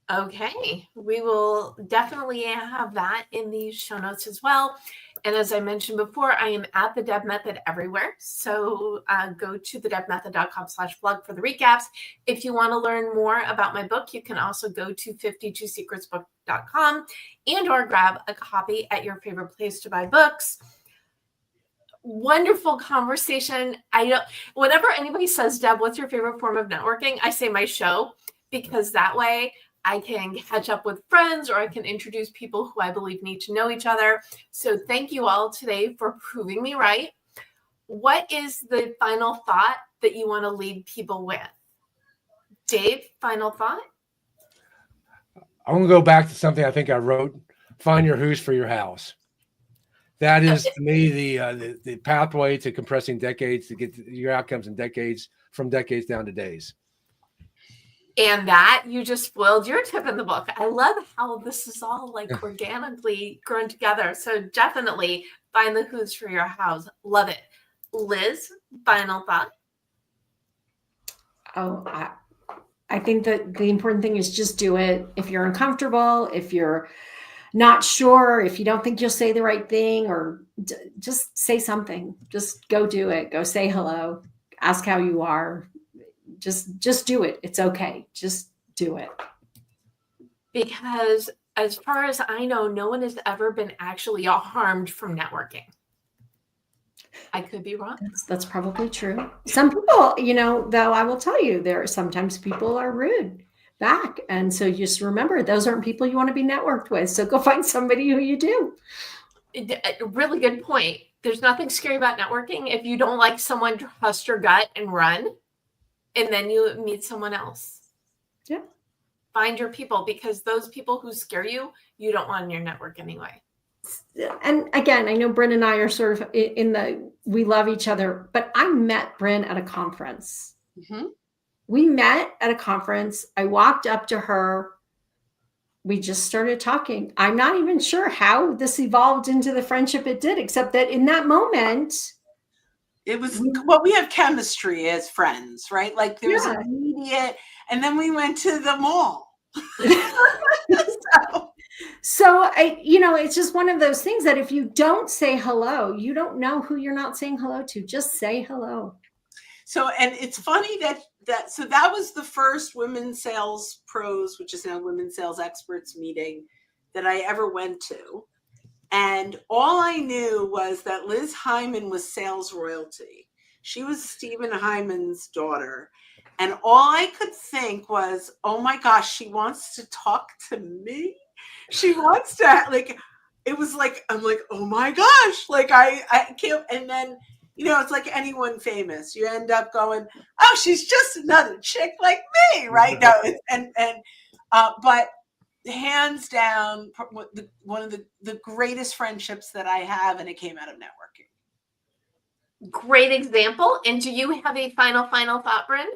Okay, we will definitely have that in the show notes as well. And as I mentioned before, I am at the Deb Method everywhere. So go to thedebmethod.com/blog for the recaps. If you want to learn more about my book, you can also go to 52secretsbook.com and or grab a copy at your favorite place to buy books. Wonderful conversation. Whenever anybody says, Deb, what's your favorite form of networking? I say my show, because that way I can catch up with friends, or I can introduce people who I believe need to know each other. So thank you all today for proving me right. What is the final thought that you want to leave people with? Dave, final thought? I'm going to go back to something I think I wrote. Find your who's for your house. That is, to me, the pathway to compressing decades, to get your outcomes in decades, from decades down to days. And that, you just spoiled your tip in the book. I love how this is all like organically grown together. So definitely find the who's for your house. Love it. Liz, final thought? Oh, I think that the important thing is just do it. If you're uncomfortable, if you're not sure, if you don't think you'll say the right thing, or just say something. Just go do it. Go say hello. Ask how you are. Just do it. It's okay. Just do it. Because as far as I know, no one has ever been actually harmed from networking. I could be wrong. That's probably true. Some people, though, I will tell you, there are sometimes people are rude back. And so just remember, those aren't people you want to be networked with. So go find somebody who you do. A really good point. There's nothing scary about networking. If you don't like someone, trust your gut and run. And then you meet someone else. Yeah. Find your people, because those people who scare you, you don't want in your network anyway. And again, I know Brynne and I are sort of we love each other, but I met Brynne at a conference. Mm-hmm. We met at a conference. I walked up to her. We just started talking. I'm not even sure how this evolved into the friendship it did, except that in that moment, it was, we have chemistry as friends, right? Like there's immediate, and then we went to the mall. So it's just one of those things that if you don't say hello, you don't know who you're not saying hello to. Just say hello. So, and it's funny that was the first Women Sales Pros, which is now Women Sales Experts meeting that I ever went to. And all I knew was that Liz Heiman was sales royalty. She was Stephen Heiman's daughter. And all I could think was, oh my gosh, she wants to talk to me. She wants to, it was like, I'm like, oh my gosh, I can't. And then, it's like anyone famous. You end up going, oh, she's just another chick like me, right? No, but hands down, one of the greatest friendships that I have, and it came out of networking. Great example. And do you have a final thought, Brynne?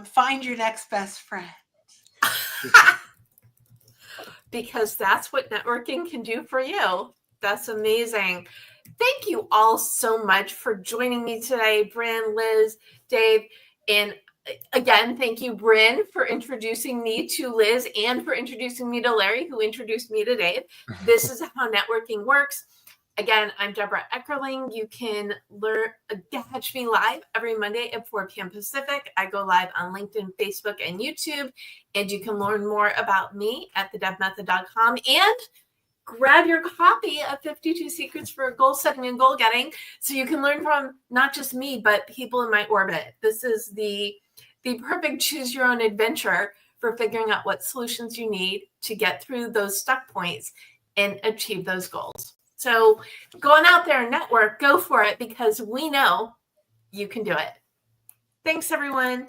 Find your next best friend. Because that's what networking can do for you. That's amazing. Thank you all so much for joining me today, Brynne, Liz, Dave. And again, thank you, Brynne, for introducing me to Liz and for introducing me to Larry, who introduced me to Dave. This is how networking works. Again, I'm Debra Eckerling. You can catch me live every Monday at 4 p.m. Pacific. I go live on LinkedIn, Facebook, and YouTube. And you can learn more about me at thedebmethod.com and grab your copy of 52 Secrets for Goal Setting and Goal Getting, so you can learn from not just me, but people in my orbit. This is the perfect choose your own adventure for figuring out what solutions you need to get through those stuck points and achieve those goals. So going out there and network, go for it, because we know you can do it. Thanks, everyone.